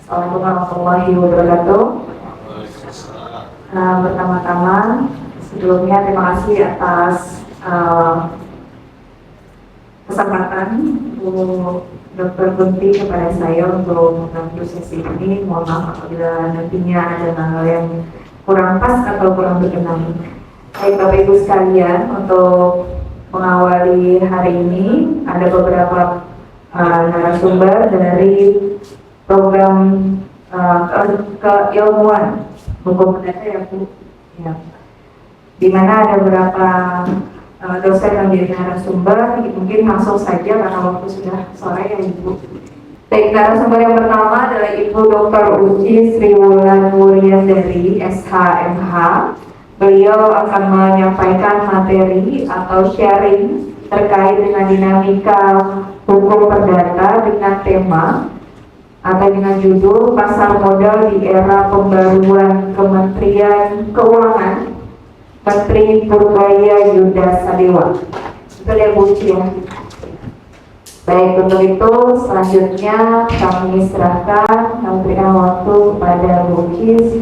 Assalamualaikum warahmatullahi wabarakatuh. Pertama-tama, sebelumnya terima kasih atas kesempatan Bu Dr. Kunti kepada saya untuk membantu sesi ini. Mohon maaf apabila nantinya ada hal yang kurang pas atau kurang berkenan. Baik Bapak Ibu sekalian, untuk mengawali hari ini ada beberapa narasumber dari program keilmuan hukum perdata ya Bu, ya. Di mana ada beberapa dosen yang menjadi narasumber. Mungkin langsung saja karena waktu sudah sore ya Ibu. Baik, narasumber yang pertama adalah Ibu Dr. Uci Sriwulan Wuryandari SHMH. Beliau akan menyampaikan materi atau sharing terkait dengan dinamika hukum perdata dengan tema atau dengan judul pasar modal di era pembaruan Kementerian Keuangan, Menteri Purbaya Yuda Sadewa. Betul ya Bu Ci ya? Baik, untuk itu selanjutnya kami serahkan, kami berikan waktu kepada Bu Ci.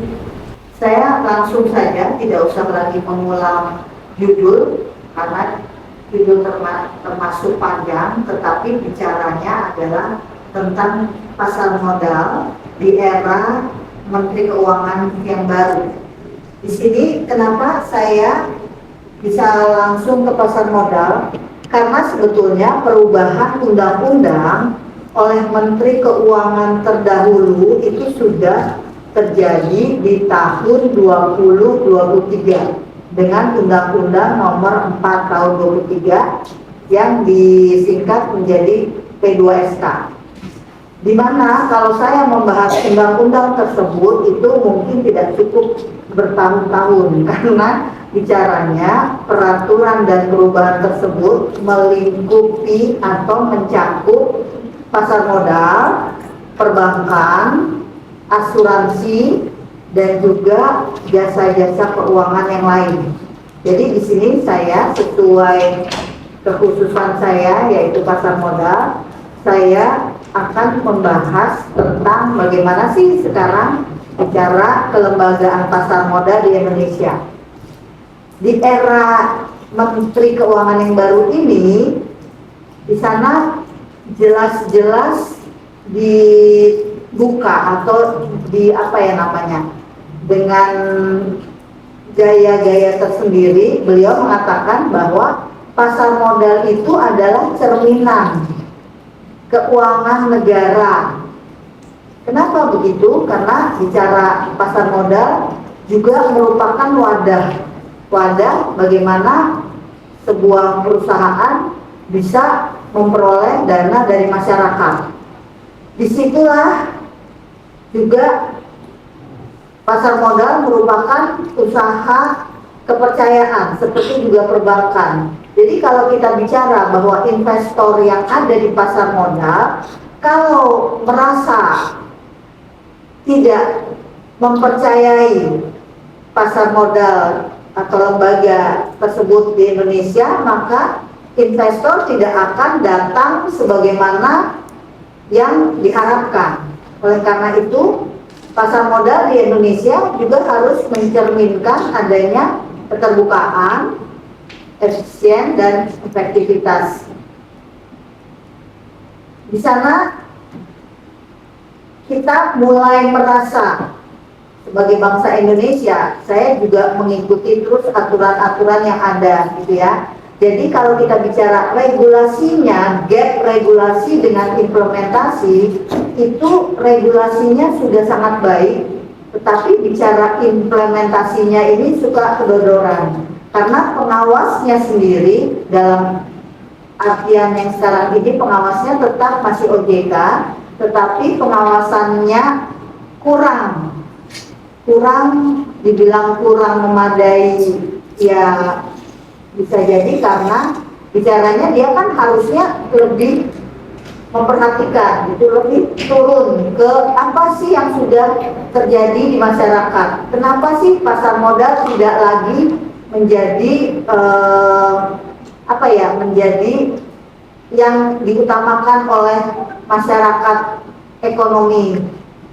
Saya langsung saja, tidak usah lagi mengulang judul karena judul termasuk panjang, tetapi bicaranya adalah tentang pasar modal di era Menteri Keuangan yang baru. Di sini kenapa saya bisa langsung ke pasar modal? Karena sebetulnya perubahan undang-undang oleh Menteri Keuangan terdahulu itu sudah terjadi di tahun 2023 dengan Undang-Undang Nomor 4 Tahun 23 yang disingkat menjadi P2SK. Di mana kalau saya membahas undang-undang tersebut itu mungkin tidak cukup bertahun-tahun karena bicaranya peraturan dan perubahan tersebut melingkupi atau mencakup pasar modal, perbankan, asuransi, dan juga jasa-jasa keuangan yang lain. Jadi di sini saya sesuai kekhususan saya yaitu pasar modal, saya akan membahas tentang bagaimana sih sekarang bicara kelembagaan pasar modal di Indonesia. Di era Menteri Keuangan yang baru ini, di sana jelas-jelas dibuka atau di apa ya namanya, dengan gaya-gaya tersendiri. Beliau mengatakan bahwa pasar modal itu adalah cerminan keuangan negara. Kenapa begitu? Karena bicara pasar modal juga merupakan wadah bagaimana sebuah perusahaan bisa memperoleh dana dari masyarakat. Disitulah juga pasar modal merupakan usaha kepercayaan seperti juga perbankan. Jadi kalau kita bicara bahwa investor yang ada di pasar modal kalau merasa tidak mempercayai pasar modal atau lembaga tersebut di Indonesia, maka investor tidak akan datang sebagaimana yang diharapkan. Oleh karena itu, pasar modal di Indonesia juga harus mencerminkan adanya keterbukaan, efisien, dan efektivitas. Di sana kita mulai merasa sebagai bangsa Indonesia, saya juga mengikuti terus aturan-aturan yang ada, gitu ya. Jadi kalau kita bicara regulasinya, gap regulasi dengan implementasi, itu regulasinya sudah sangat baik, tetapi bicara implementasinya ini suka kedodoran. Karena pengawasnya sendiri dalam artian yang sekarang ini pengawasnya tetap masih OJK, tetapi pengawasannya kurang dibilang kurang memadai, ya bisa jadi karena bicaranya dia kan harusnya lebih memperhatikan, gitu, lebih turun ke apa sih yang sudah terjadi di masyarakat. Kenapa sih pasar modal tidak lagi menjadi menjadi yang diutamakan oleh masyarakat ekonomi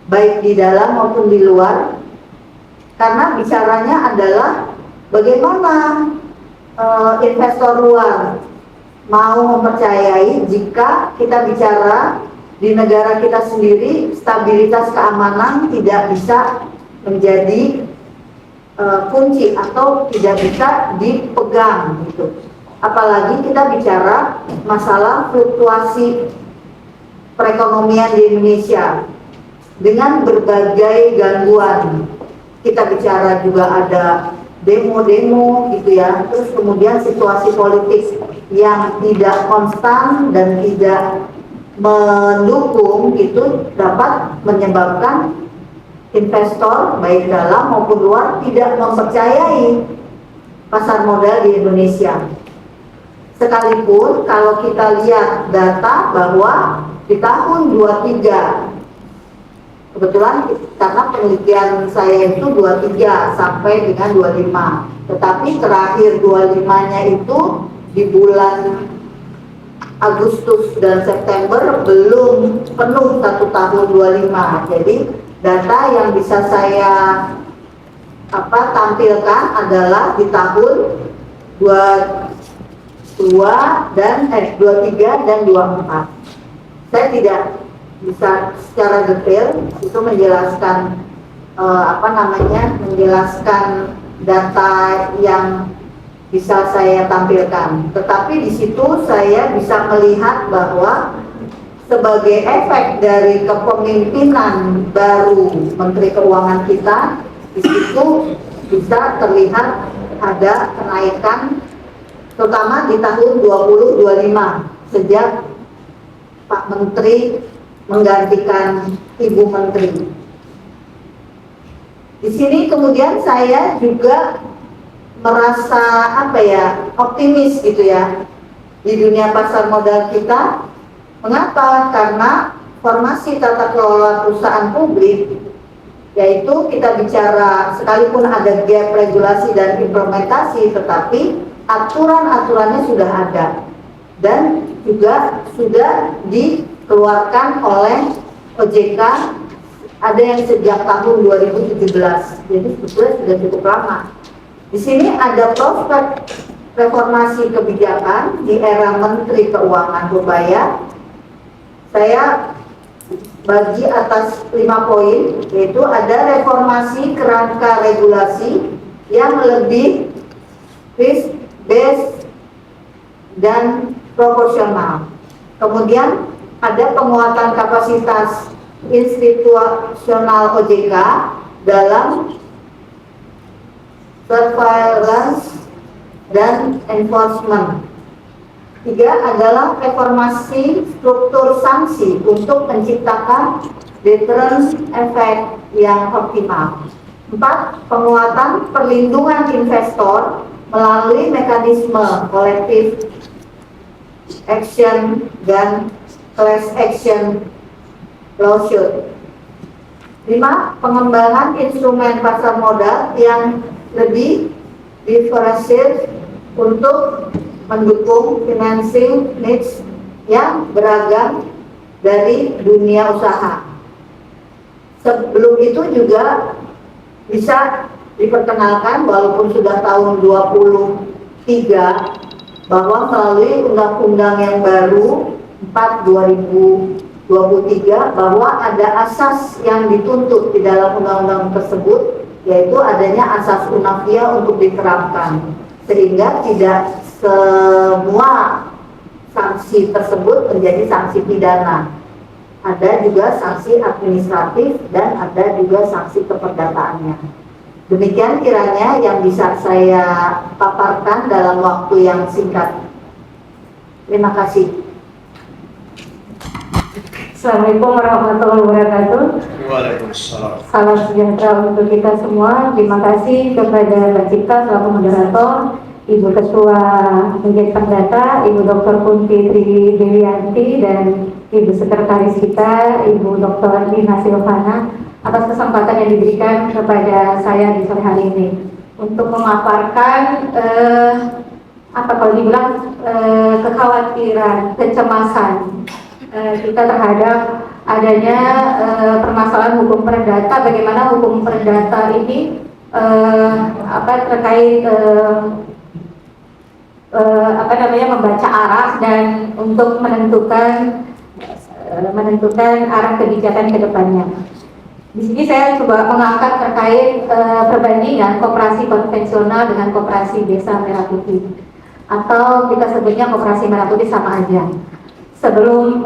baik di dalam maupun di luar, karena bicaranya adalah bagaimana investor luar mau mempercayai jika kita bicara di negara kita sendiri stabilitas keamanan tidak bisa menjadi kunci atau tidak bisa dipegang gitu. Apalagi kita bicara masalah fluktuasi perekonomian di Indonesia dengan berbagai gangguan. Kita bicara juga ada demo-demo gitu ya, terus kemudian situasi politik yang tidak konstan dan tidak mendukung itu dapat menyebabkan investor baik dalam maupun luar tidak mempercayai pasar modal di Indonesia. Sekalipun kalau kita lihat data bahwa di tahun 23, kebetulan karena penelitian saya itu 23 sampai dengan 25, tetapi terakhir 25-nya itu di bulan Agustus dan September belum penuh 1 tahun 25. Jadi data yang bisa saya tampilkan adalah di tahun 23 dan 24. Saya tidak bisa secara detail itu menjelaskan menjelaskan data yang bisa saya tampilkan. Tetapi di situ saya bisa melihat bahwa sebagai efek dari kepemimpinan baru Menteri Keuangan kita, di situ bisa terlihat ada kenaikan terutama di tahun 2025 sejak Pak Menteri menggantikan Ibu Menteri. Di sini kemudian saya juga merasa optimis gitu ya di dunia pasar modal kita. Mengapa? Karena formasi tata kelola perusahaan publik, yaitu kita bicara sekalipun ada gap regulasi dan implementasi, tetapi aturan-aturannya sudah ada dan juga sudah dikeluarkan oleh OJK, ada yang sejak tahun 2017, jadi sebetulnya sudah cukup lama. Di sini ada prospek reformasi kebijakan di era Menteri Keuangan Purbaya. Saya bagi atas 5 poin, yaitu ada reformasi kerangka regulasi yang lebih risk based dan proporsional. Kemudian ada penguatan kapasitas institusional OJK dalam surveillance dan enforcement. 3 adalah reformasi struktur sanksi untuk menciptakan deterrence effect yang optimal. 4, penguatan perlindungan investor melalui mekanisme collective action dan class action lawsuit. 5, pengembangan instrumen pasar modal yang lebih diferensiatif untuk mendukung financing needs yang beragam dari dunia usaha. Sebelum itu juga bisa diperkenalkan walaupun sudah tahun 23 bahwa melalui undang-undang yang baru 4/2023 bahwa ada asas yang dituntut di dalam undang-undang tersebut, yaitu adanya asas unafia untuk diterapkan, sehingga tidak semua sanksi tersebut menjadi sanksi pidana. Ada juga sanksi administratif dan ada juga sanksi keperdataannya. Demikian kiranya yang bisa saya paparkan dalam waktu yang singkat. Terima kasih. Assalamualaikum warahmatullahi wabarakatuh. Waalaikumsalam. Salam sejahtera untuk kita semua. Terima kasih kepada Mbak Cipta selaku moderator, Ibu Ketua Penjahit Perdata, Ibu Dr. Kunti Tri Dewianti, dan Ibu Sekretaris kita, Ibu Dr. Nina Silvana, atas kesempatan yang diberikan kepada saya di sore hari ini untuk memaparkan kalau dibilang kekhawatiran, kecemasan kita terhadap adanya permasalahan hukum perdata, bagaimana hukum perdata ini terkait membaca arah dan untuk menentukan arah kebijakan ke depannya. Di sini saya coba mengangkat terkait perbandingan koperasi konvensional dengan koperasi desa merah putih, atau kita sebutnya koperasi merah putih sama aja. Sebelum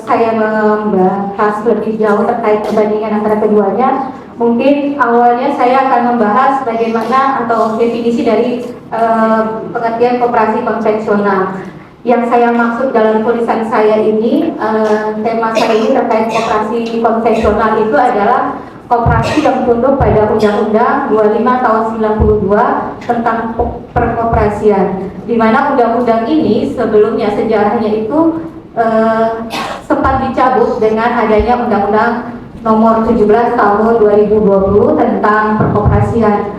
saya membahas lebih jauh terkait perbandingan antara keduanya, mungkin awalnya saya akan membahas bagaimana atau definisi dari pengertian koperasi konvensional. Yang saya maksud dalam tulisan saya ini, tema saya ini terkait koperasi konvensional itu adalah koperasi yang tunduk pada Undang-Undang 25 tahun 92 tentang perkoperasian, di mana undang-undang ini sebelumnya sejarahnya itu sempat dicabut dengan adanya Undang-Undang nomor 17 tahun 2020 tentang perkoperasian.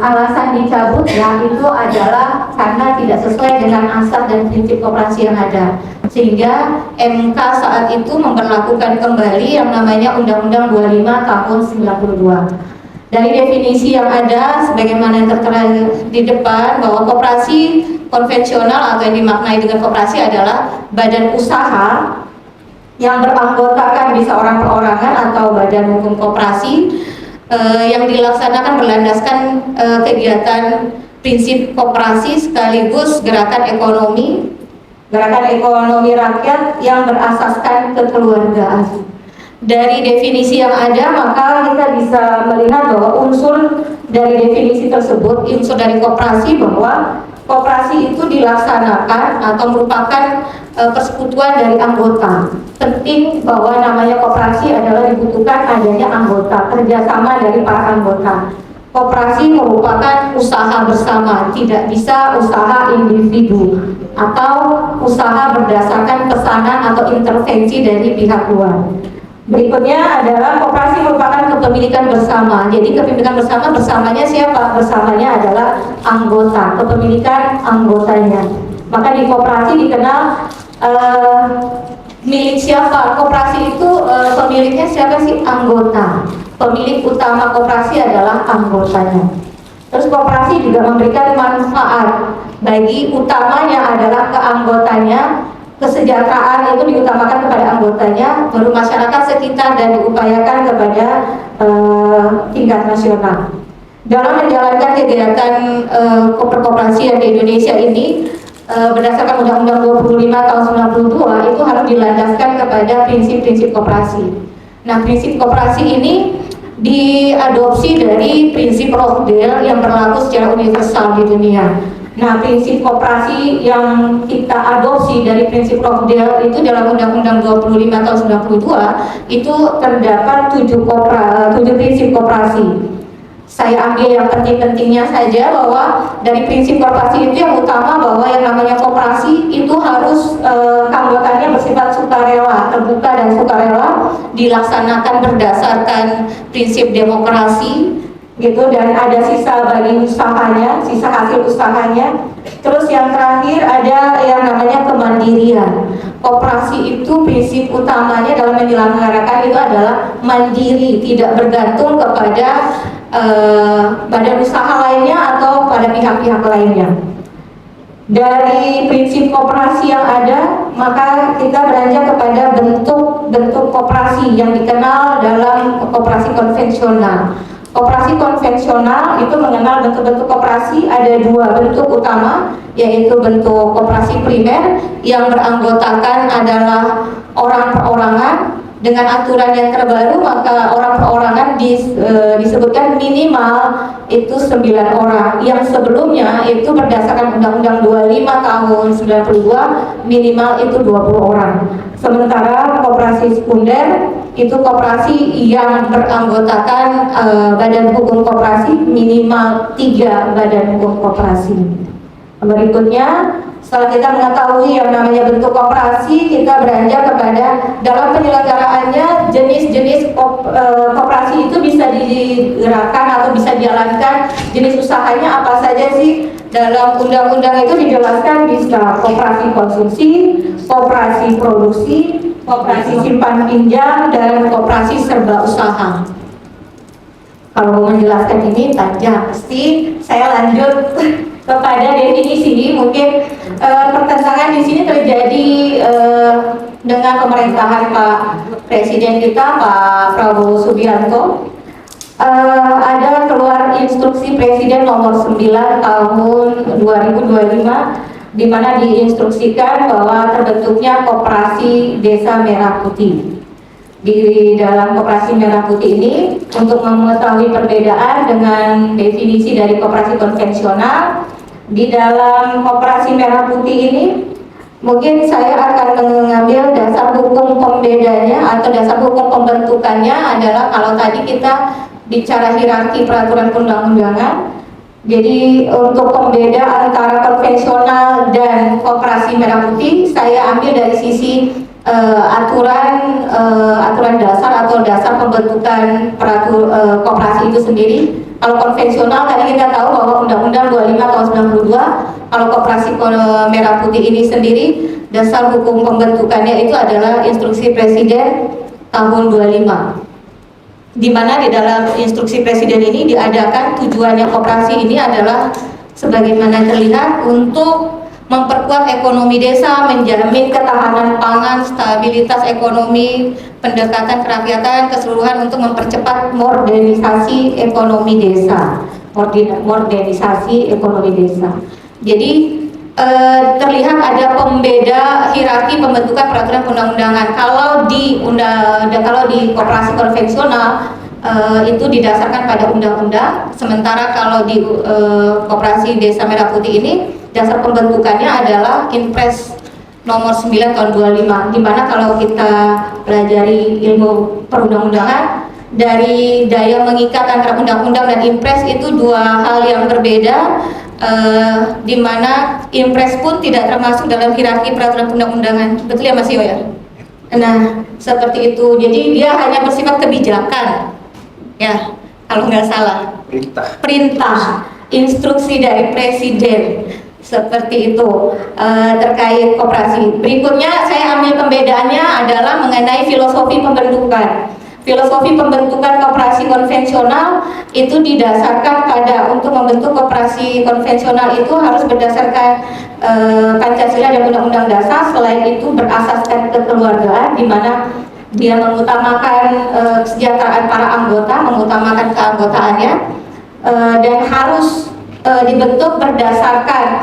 Alasan dicabutnya itu adalah karena tidak sesuai dengan asas dan prinsip koperasi yang ada, sehingga MK saat itu memberlakukan kembali yang namanya Undang-Undang 25 tahun 92. Dari definisi yang ada, sebagaimana yang tertera di depan, bahwa koperasi konvensional atau yang dimaknai dengan koperasi adalah badan usaha yang beranggotakan bisa orang perorangan atau badan hukum koperasi yang dilaksanakan berlandaskan kegiatan prinsip koperasi sekaligus gerakan ekonomi rakyat yang berasaskan kekeluargaan. Dari definisi yang ada, maka kita bisa melihat bahwa unsur dari definisi tersebut, unsur dari koperasi, bahwa koperasi itu dilaksanakan atau merupakan persekutuan dari anggota. Penting bahwa namanya koperasi adalah dibutuhkan adanya anggota, kerjasama dari para anggota. Koperasi merupakan usaha bersama, tidak bisa usaha individu atau usaha berdasarkan pesanan atau intervensi dari pihak luar. Berikutnya adalah koperasi merupakan kepemilikan bersama. Jadi kepemilikan bersama, bersamanya siapa? Bersamanya adalah anggota, kepemilikan anggotanya. Maka di koperasi dikenal milik siapa? Koperasi itu pemiliknya siapa sih? Anggota. Pemilik utama koperasi adalah anggotanya. Terus koperasi juga memberikan manfaat bagi utamanya adalah ke anggotanya. Kesejahteraan itu diutamakan kepada anggotanya, baru masyarakat sekitar, dan diupayakan kepada tingkat nasional. Dalam menjalankan kegiatan perkoperasian di Indonesia ini, berdasarkan Undang-Undang 25 tahun 92 itu harus dilandaskan kepada prinsip-prinsip koperasi. Nah, prinsip koperasi ini diadopsi dari prinsip Rochdale yang berlaku secara universal di dunia. Nah, prinsip koperasi yang kita adopsi dari prinsip Rochdale itu dalam Undang-Undang 25 tahun 92 itu terdapat 7 prinsip koperasi. Saya ambil yang penting-pentingnya saja, bahwa dari prinsip koperasi itu yang utama bahwa yang namanya koperasi itu harus anggotanya bersifat sukarela, terbuka dan sukarela, dilaksanakan berdasarkan prinsip demokrasi gitu, dan ada sisa bagi usahanya, sisa hasil usahanya. Terus yang terakhir ada yang namanya kemandirian. Koperasi itu prinsip utamanya dalam menyelenggarakan itu adalah mandiri, tidak bergantung kepada badan usaha lainnya atau pada pihak-pihak lainnya. Dari prinsip koperasi yang ada, maka kita beranjak kepada bentuk-bentuk koperasi yang dikenal dalam koperasi konvensional. Koperasi konvensional itu mengenal bentuk-bentuk koperasi, ada 2 bentuk utama, yaitu bentuk koperasi primer yang beranggotakan adalah orang perorangan. Dengan aturan yang terbaru, maka orang perorangan disebutkan minimal itu 9 orang. Yang sebelumnya itu berdasarkan Undang-Undang 25 tahun 92 minimal itu 20 orang. Sementara koperasi sekunder itu koperasi yang beranggotakan badan hukum koperasi minimal 3 badan hukum koperasi. Berikutnya, setelah kita mengetahui yang namanya bentuk koperasi, kita beranjak kepada dalam penyelenggaraannya jenis-jenis koperasi itu bisa digerakkan atau bisa dijalankan, jenis usahanya apa saja sih. Dalam undang-undang itu dijelaskan bisa koperasi konsumsi, koperasi produksi, koperasi simpan pinjam, dan koperasi serba usaha. Kalau menjelaskan ini panjang, pasti saya lanjut kepada definisi. Mungkin pertentangan di sini terjadi dengan pemerintahan Pak Presiden kita, Pak Prabowo Subianto. Ada keluar instruksi Presiden nomor 9 tahun 2025, di mana diinstruksikan bahwa terbentuknya Koperasi Desa Merah Putih. Di dalam Koperasi Merah Putih ini, untuk mengetahui perbedaan dengan definisi dari koperasi konvensional, di dalam Koperasi Merah Putih ini mungkin saya akan mengambil dasar hukum pembedanya atau dasar hukum pembentukannya adalah, kalau tadi kita bicara hierarki peraturan perundang-undangan, jadi untuk pembeda antara konvensional dan Koperasi Merah Putih, saya ambil dari sisi aturan dasar atau dasar pembentukan koperasi itu sendiri. Kalau konvensional tadi kita tahu bahwa Undang-Undang 25 tahun 92. Kalau Koperasi Merah Putih ini sendiri, dasar hukum pembentukannya itu adalah Instruksi Presiden tahun 25. Di mana di dalam Instruksi Presiden ini diadakan, tujuannya koperasi ini adalah sebagaimana terlihat untuk memperkuat ekonomi desa, menjamin ketahanan pangan, stabilitas ekonomi, pendekatan kerakyatan keseluruhan untuk mempercepat modernisasi ekonomi desa. Modernisasi ekonomi desa. Jadi terlihat ada pembeda hierarki pembentukan peraturan perundang-undangan. Kalau di koperasi konvensional itu didasarkan pada undang-undang, sementara kalau di Koperasi Desa Merah Putih ini dasar pembentukannya adalah Inpres nomor 9 tahun 25, di mana kalau kita pelajari ilmu perundang-undangan, dari daya mengikat antara undang-undang dan Inpres itu dua hal yang berbeda, di mana Inpres pun tidak termasuk dalam hierarki peraturan perundang-undangan. Betul ya Mas Yo ya? Nah, seperti itu. Jadi dia hanya bersifat kebijakan. Ya, kalau nggak salah. Perintah, instruksi dari Presiden. Seperti itu terkait koperasi. Berikutnya saya ambil pembedaannya adalah mengenai filosofi pembentukan. Filosofi pembentukan koperasi konvensional itu didasarkan pada, untuk membentuk koperasi konvensional itu harus berdasarkan Pancasila dan Undang-Undang Dasar. Selain itu berasaskan kekeluargaan, di mana dia mengutamakan kesejahteraan para anggota, mengutamakan keanggotaannya, dan harus dibentuk berdasarkan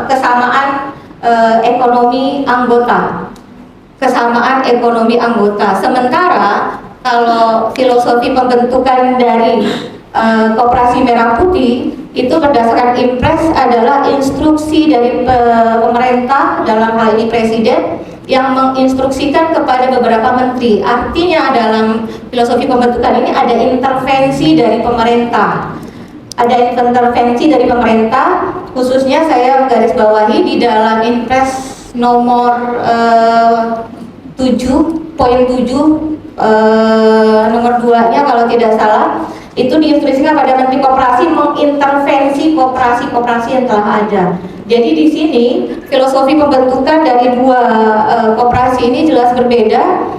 kesamaan ekonomi anggota, kesamaan ekonomi anggota. Sementara kalau filosofi pembentukan dari Koperasi Merah Putih itu berdasarkan Inpres adalah instruksi dari pemerintah, dalam hal ini Presiden, yang menginstruksikan kepada beberapa menteri. Artinya dalam filosofi pembentukan ini ada intervensi dari pemerintah. Ada intervensi dari pemerintah, khususnya saya garis bawahi di dalam Inpres nomor 7.7 nomor 2-nya kalau tidak salah, itu diinstruksikan pada Menteri Koperasi mengintervensi koperasi-koperasi yang telah ada. Jadi di sini filosofi pembentukan dari dua koperasi ini jelas berbeda.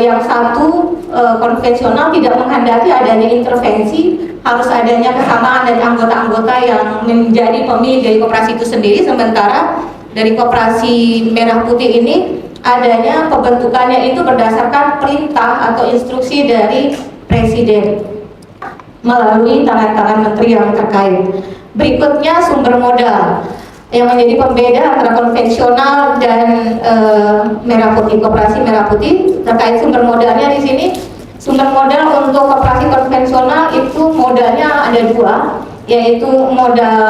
Yang satu konvensional tidak menghendaki adanya intervensi, harus adanya kesamaan dari anggota-anggota yang menjadi pemilik dari koperasi itu sendiri. Sementara dari Koperasi Merah Putih ini adanya pembentukannya itu berdasarkan perintah atau instruksi dari Presiden melalui tangan-tangan menteri yang terkait. Berikutnya sumber modal yang menjadi pembeda antara konvensional dan Merah Putih, Koperasi Merah Putih. Terkait sumber modalnya di sini, sumber modal untuk koperasi konvensional itu modalnya ada dua, yaitu modal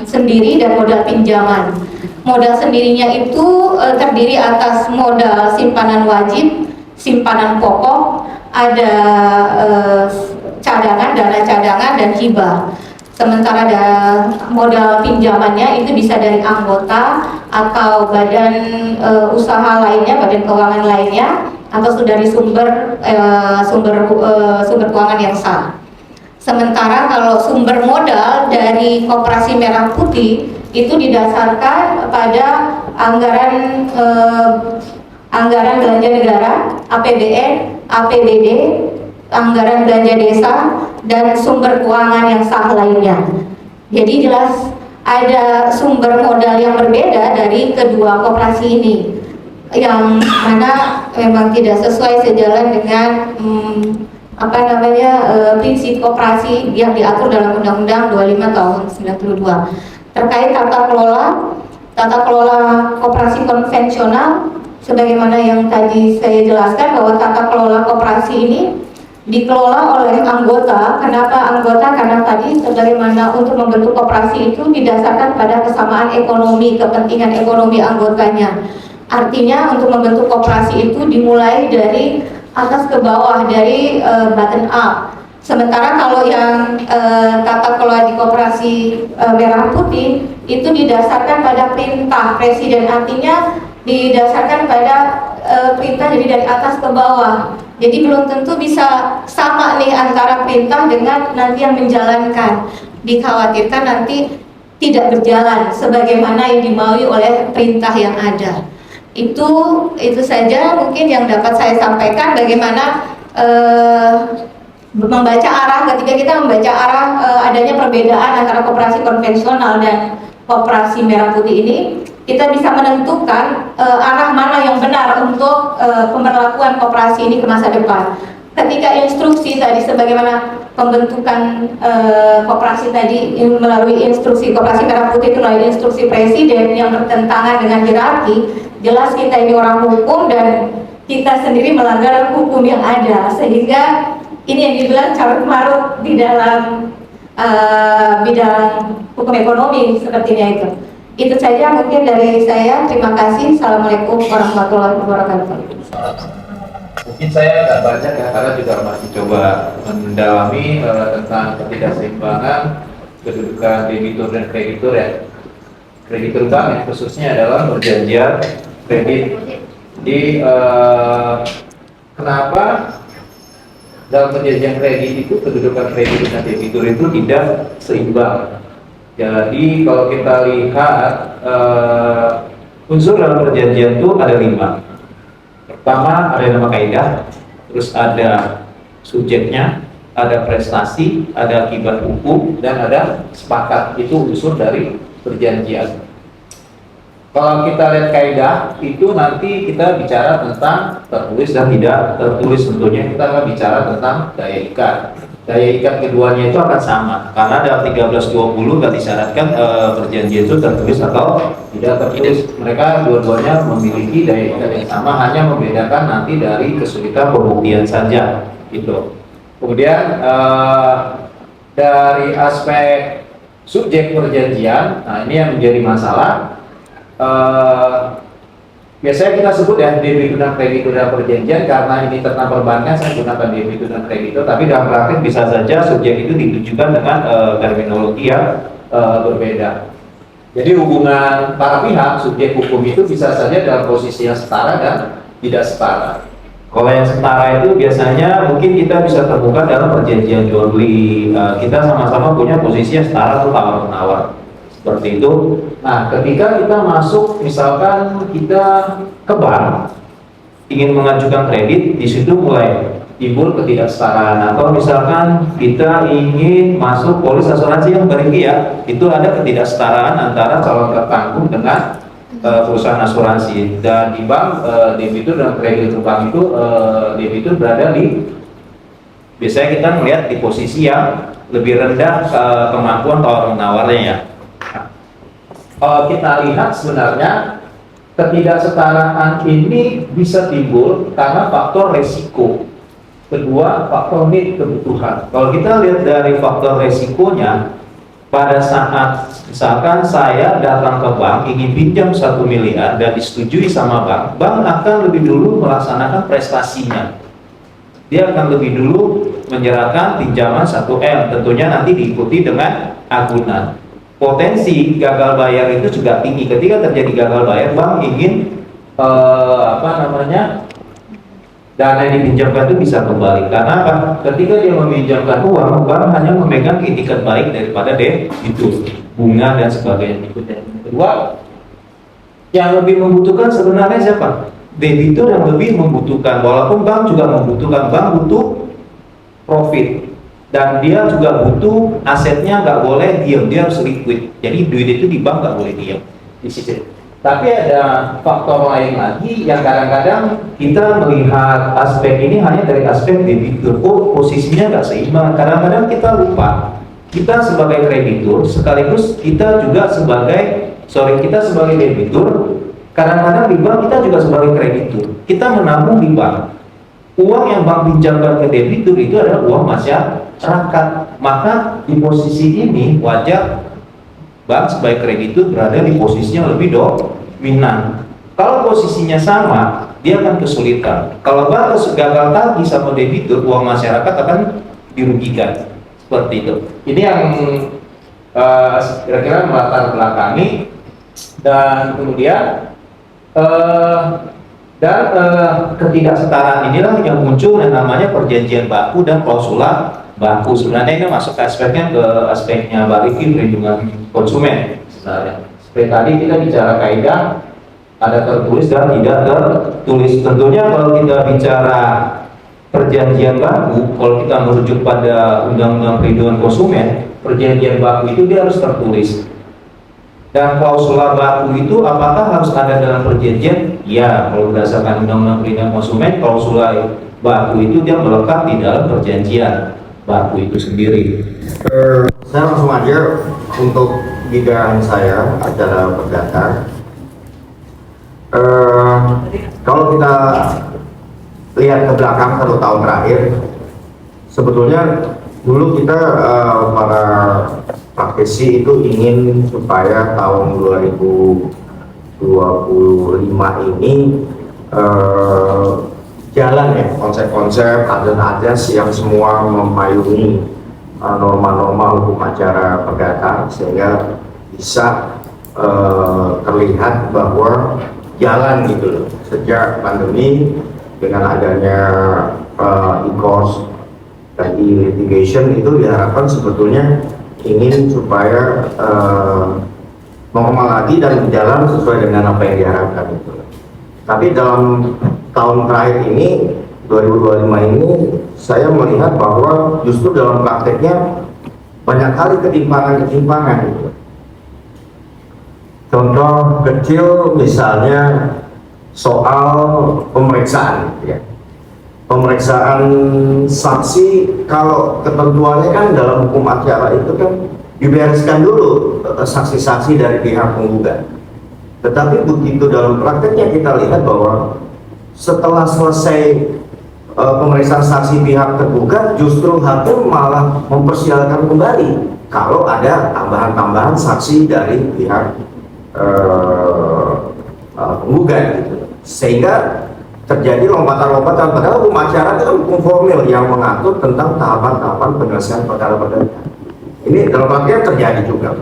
sendiri dan modal pinjaman. Modal sendirinya itu terdiri atas modal simpanan wajib, simpanan pokok, ada cadangan, dana cadangan, dan hibah. Sementara modal pinjamannya itu bisa dari anggota atau badan usaha lainnya, badan keuangan lainnya, atau dari sumber keuangan yang sah. Sementara kalau sumber modal dari Koperasi Merah Putih itu didasarkan pada anggaran anggaran belanja negara, APBN, APBD, anggaran belanja desa, dan sumber keuangan yang sah lainnya. Jadi jelas ada sumber modal yang berbeda dari kedua koperasi ini, yang mana memang tidak sesuai sejalan dengan prinsip koperasi yang diatur dalam Undang-Undang 25 tahun 92 terkait tata kelola koperasi konvensional. Sebagaimana yang tadi saya jelaskan bahwa tata kelola koperasi ini dikelola oleh anggota. Kenapa anggota? Karena tadi sebagaimana untuk membentuk koperasi itu didasarkan pada kesamaan ekonomi, kepentingan ekonomi anggotanya. Artinya untuk membentuk koperasi itu dimulai dari atas ke bawah, dari bottom up. Sementara kalau yang tata kelola di koperasi Merah Putih itu didasarkan pada perintah presiden, artinya didasarkan pada perintah jadi dari atas ke bawah. Jadi belum tentu bisa sama nih antara perintah dengan nanti yang menjalankan. Dikhawatirkan nanti tidak berjalan sebagaimana yang dimaui oleh perintah yang ada. Itu saja mungkin yang dapat saya sampaikan, bagaimana membaca arah. Ketika kita membaca arah adanya perbedaan antara koperasi konvensional dan koperasi Merah Putih ini, kita bisa menentukan arah mana yang benar untuk pemberlakuan koperasi ini ke masa depan. Ketika instruksi tadi, sebagaimana pembentukan koperasi tadi melalui instruksi koperasi Merah Putih itu melalui instruksi presiden yang bertentangan dengan hierarki, jelas kita ini orang hukum dan kita sendiri melanggar hukum yang ada, sehingga ini yang dibilang carut marut di dalam bidang hukum ekonomi sepertinya itu. Itu saja mungkin dari saya. Terima kasih. Assalamualaikum warahmatullahi wabarakatuh. Mungkin saya agak banyak ya, karena juga masih coba mendalami tentang ketidakseimbangan kedudukan debitur dan kreditur ya. Kreditur bank yang khususnya adalah perjanjian kredit. Jadi kenapa dalam perjanjian kredit itu kedudukan kreditur dan debitur itu tidak seimbang? Jadi kalau kita lihat unsur dalam perjanjian itu ada 5. Pertama ada nama kaidah, terus ada subjeknya, ada prestasi, ada akibat hukum, dan ada sepakat. Itu unsur dari perjanjian. Kalau kita lihat kaidah, itu nanti kita bicara tentang tertulis dan tidak tertulis. Tentunya kita akan bicara tentang daya ikat. Daya ikat keduanya itu akan sama, karena dalam 1320 nggak disyaratkan perjanjian itu tertulis atau tidak tertulis. Mereka dua-duanya memiliki daya ikat yang sama, hanya membedakan nanti dari kesulitan pembuktian saja. Gitu. Kemudian dari aspek subjek perjanjian, nah ini yang menjadi masalah. Biasanya kita sebut ya debitur dan kreditur dalam perjanjian, karena ini tentang perbankan saya gunakan debitur dan kreditur, tapi dalam praktik bisa saja subjek itu ditujukan dengan terminologi yang berbeda. Jadi hubungan para pihak subjek hukum itu bisa saja dalam posisi yang setara dan tidak setara. Kalau yang setara itu biasanya mungkin kita bisa temukan dalam perjanjian jual beli, kita sama-sama punya posisi yang setara atau tawar-menawar. Seperti itu. Nah, ketika kita masuk, misalkan kita ke bank ingin mengajukan kredit, di situ mulai timbul ketidaksetaraan. Atau misalkan kita ingin masuk polis asuransi yang beriki ya, itu ada ketidaksetaraan antara calon tertanggung dengan perusahaan asuransi. Dan di bank debitur dan kreditur bank itu debitur berada di, biasanya kita melihat di posisi yang lebih rendah kemampuan tawar menawarnya ya. Kalau kita lihat sebenarnya ketidaksetaraan ini bisa timbul karena faktor resiko. Kedua, faktor need, kebutuhan. Kalau kita lihat dari faktor resikonya, pada saat misalkan saya datang ke bank ingin pinjam 1 miliar dan disetujui sama bank, bank akan lebih dulu melaksanakan prestasinya. Dia akan lebih dulu menyerahkan pinjaman 1M, tentunya nanti diikuti dengan agunan. Potensi gagal bayar itu juga tinggi. Ketika terjadi gagal bayar, bank ingin dana yang dipinjamkan itu bisa kembali. Karena apa? Ketika dia meminjamkan uang, bank hanya memegang itikat baik daripada itu bunga dan sebagainya. Kedua, yang lebih membutuhkan sebenarnya siapa? debitur yang lebih membutuhkan, walaupun bank juga membutuhkan, bank butuh profit dan dia juga butuh asetnya, nggak boleh diam, dia harus liquid. Jadi duit itu di bank nggak boleh diam di sisi. Tapi ada faktor lain lagi yang kadang-kadang kita melihat aspek ini hanya dari aspek debitur, posisinya nggak seimbang. Kadang-kadang kita lupa, kita sebagai kreditur sekaligus kita juga sebagai debitur. Kadang-kadang di bank kita juga sebagai kreditur, kita menabung di bank. Uang yang bank pinjamkan ke debitur itu adalah uang masyarakat. Maka di posisi ini wajar bank sebagai kreditur berada di posisinya lebih dominan. Kalau posisinya sama, dia akan kesulitan. Kalau bank gagal tagih sama debitur, uang masyarakat akan dirugikan. Seperti itu. Ini yang kira-kira melatar belakangi. Dan kemudian ketidaksetaraan inilah yang muncul yang namanya perjanjian baku dan klausula baku. Sebenarnya ini masuk aspeknya ke aspeknya Balikin perlindungan konsumen. Sebenarnya seperti tadi kita bicara kaidah ada tertulis dan tidak tertulis. Tentunya kalau kita bicara perjanjian baku, kalau kita merujuk pada undang-undang perlindungan konsumen, perjanjian baku itu dia harus tertulis. Dan klausula baku itu apakah harus ada dalam perjanjian? Ya, kalau berdasarkan undang-undang perlindungan konsumen, klausula baku itu dia melekat di dalam perjanjian baku itu sendiri. Saya langsung aja untuk bidang saya acara perdata. Kalau kita lihat ke belakang 1 tahun terakhir, sebetulnya dulu kita para praktisi itu ingin supaya tahun 2025 ini jalan ya konsep-konsep azas-azas yang semua memayungi norma-norma hukum acara perdata sehingga bisa terlihat bahwa jalan gitu loh. Sejak pandemi dengan adanya e-course dan e-litigation itu diharapkan sebetulnya ingin supaya normal lagi dan berjalan sesuai dengan apa yang diharapkan itu. Tapi dalam tahun terakhir ini 2025 ini saya melihat bahwa justru dalam prakteknya banyak kali ketimpangan gitu. Contoh kecil misalnya soal pemeriksaan ya. Pemeriksaan saksi, kalau ketentuannya kan dalam hukum acara itu kan dibereskan dulu saksi-saksi dari pihak penggugat. Tetapi begitu dalam prakteknya kita lihat bahwa setelah selesai pemeriksaan saksi pihak tergugat, justru hakim malah mempersilahkan kembali kalau ada tambahan-tambahan saksi dari pihak penggugat gitu. Sehingga terjadi lompatan-lompatan, padahal hukum acara itu kan hukum formil yang mengatur tentang tahapan-tahapan penyelesaian perkara perdata. Ini dalam praktiknya terjadi juga.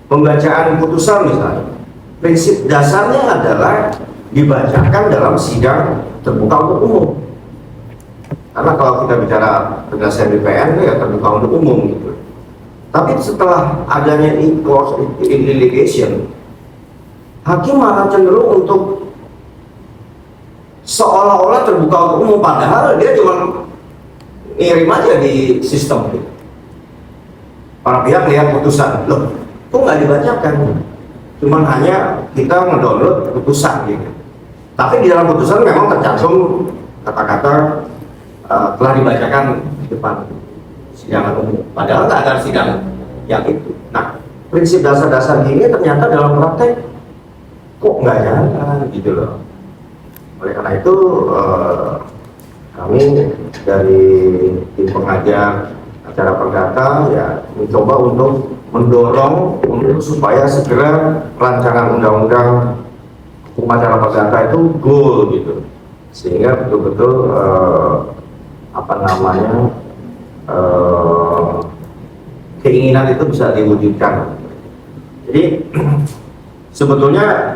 Pembacaan putusan misalnya, prinsip dasarnya adalah dibacakan dalam sidang terbuka untuk umum. Karena kalau kita bicara penyelesaian BPN itu ya terbuka untuk umum gitu. Tapi setelah adanya e-course litigation, hakim malah cenderung untuk seolah-olah terbuka untuk umum, padahal dia cuma ngirim aja di sistem gitu. Para pihak lihat putusan, loh kok nggak dibacakan, cuman hanya kita mendownload putusan gitu. Tapi di dalam putusan memang tercantum kata-kata telah dibacakan di depan sidangan umum, padahal nggak ada sidang yang itu. Nah, prinsip dasar-dasar gini ternyata dalam praktek kok nggak jalan gitu loh. Oleh karena itu kami dari tim pengajar acara perdata ya mencoba untuk mendorong untuk supaya segera rancangan undang-undang hukum acara perdata itu goal gitu, sehingga betul-betul keinginan itu bisa diwujudkan. Jadi sebetulnya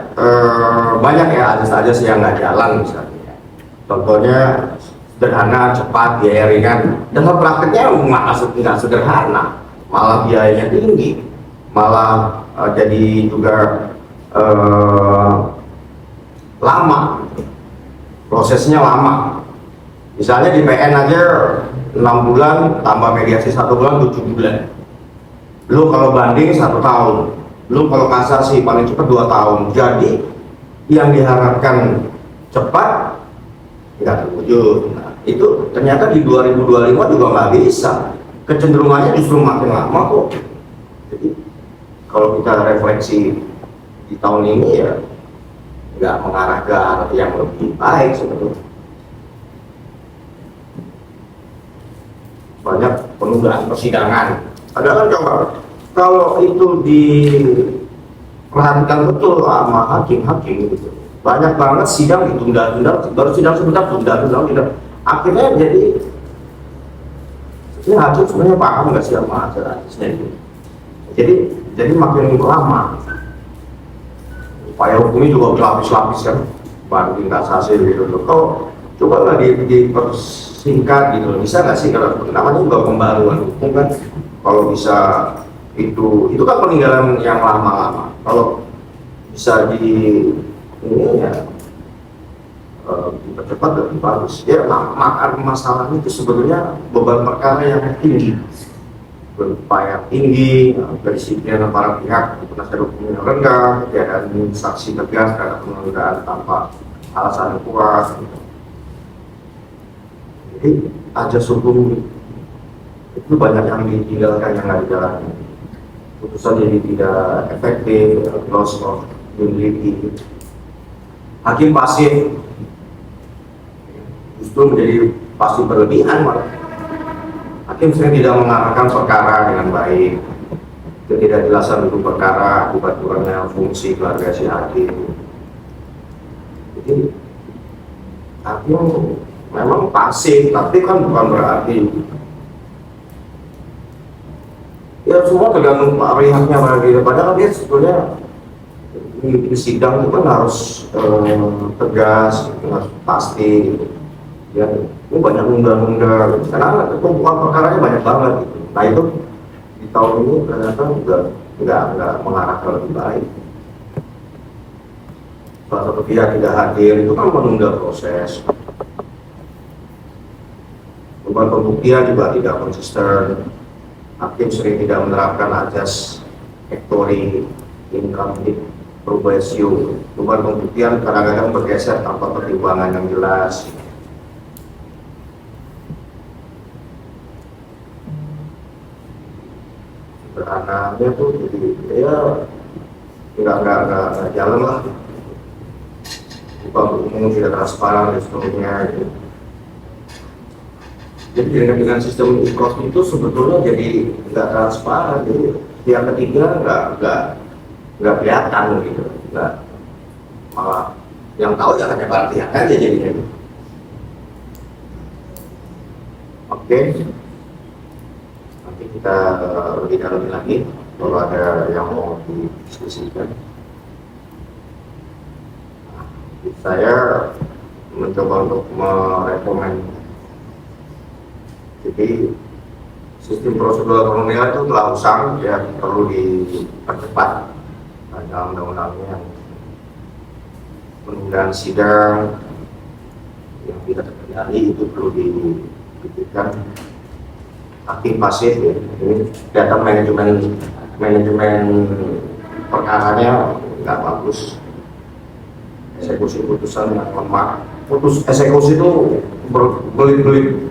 banyak ya azas-azas yang nggak jalan misalnya. Contohnya sederhana, cepat, biaya ringan. Dalam prakteknya nggak sederhana, malah biayanya tinggi, malah jadi juga lama. prosesnya lama. Misalnya di PN aja 6 bulan tambah mediasi 1 bulan 7 bulan. Lu kalau banding 1 tahun, lu kalau kasasi paling cepat 2 tahun. Jadi yang diharapkan cepat nggak terwujud. Nah, itu ternyata di 2025 juga nggak bisa. Kecenderungannya justru makin lama kok. Jadi kalau kita refleksi di tahun ini ya nggak mengarah ke arah yang lebih baik sebetulnya. Banyak penundaan persidangan. Padahal coba kalau itu diperhatikan betul sama hakim-hakim gitu. Banyak banget sidang ditunda-tunda, baru sidang sebentar tunda-tunda. Akhirnya jadi ini hakim sebenarnya paham nggak sih sama ajarannya itu. Jadi makin lama. Upaya hukumnya juga berlapis-lapis kan, banding kasasi gitu. Kau coba nggak dipersingkat gitu, bisa nggak sih, kalau namanya juga pembaruan hukum kan, kalau bisa itu kan peninggalan yang lama-lama. Kalau bisa ini ya dipercepat lebih bagus. Ya akar masalahnya itu sebenarnya beban perkara yang tinggi, berupaya tinggi, kedisiplinan para pihak, penasihat hukum yang rendah, ketiadaan saksi tegas karena penundaan tanpa alasan yang kuat. Jadi ajas hukum itu banyak yang ditinggalkan, yang nggak dijalankan. Putusan jadi tidak efektif, loss of credibility. Hakim pasif justru menjadi pasif berlebihan malah. Hakim sering tidak mengarahkan perkara dengan baik, ketidakjelasan duduk perkara akibat kurangnya fungsi keluarga si hakim. Jadi hakim memang pasif, tapi kan bukan berarti ya semua tergantung pihaknya bagaimana. Padahal dia sebetulnya di sidang itu kan harus tegas, harus pasti gitu. Ya, ini banyak undang-undang karena tumpukan perkaranya banyak banget gitu. Nah itu di tahun ini ternyata nggak mengarah ke lebih baik. Salah satu pihak tidak hadir itu kan menunda proses. Beban pembuktian juga tidak konsisten. Hakim sering tidak menerapkan ajas ektori, income probation. Beban pembuktian kadang-kadang bergeser tanpa pertimbangan yang jelas. Sederhananya tuh jadi ya nggak jalan lah. Upah umum tidak transparan dan seterusnya gitu. Jadi dengan sistem e-cross itu sebetulnya jadi nggak transparan, jadi pihak ketiga nggak kelihatan gitu, nggak, malah yang tahu ya hanya para pihak aja jadinya. Oke, nanti kita lebih dalam lagi kalau ada yang mau didiskusikan. Saya mencoba untuk merekomend. Jadi sistem prosedur kolonial itu telah usang, ya perlu dipercepat. Dalam undang-undangnya yang penundaan sidang yang tidak terkendali itu perlu dipikirkan. Hakim pasif ya, ini data manajemen perkaranya nggak bagus. Eksekusi putusan yang lemah. Eksekusi itu berbelit-belit.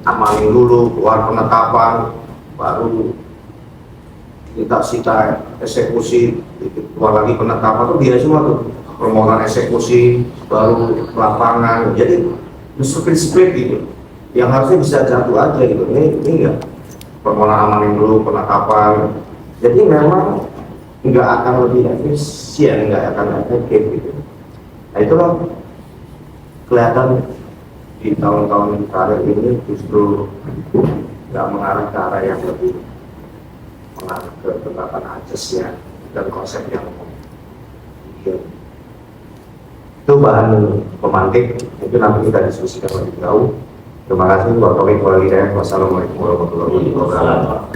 Amanin dulu, keluar penetapan, baru minta sita eksekusi, keluar lagi penetapan, tuh biasa semua tuh permohonan eksekusi, baru lapangan, jadi split gitu, yang harusnya bisa jatuh aja gitu. Ini enggak, permohonan amanin dulu, penetapan, jadi memang nggak akan lebih efisien, nggak akan efektif gitu. Nah itulah kelihatan di tahun-tahun terakhir ini justru nggak mengarah ke arah yang lebih mengarah ke penerapan ajas dan konsep yang ideal. Itu bahan pemantik, mungkin nanti kita diskusikan lebih jauh. Terima kasih. Wassalamualaikum warahmatullahi wabarakatuh.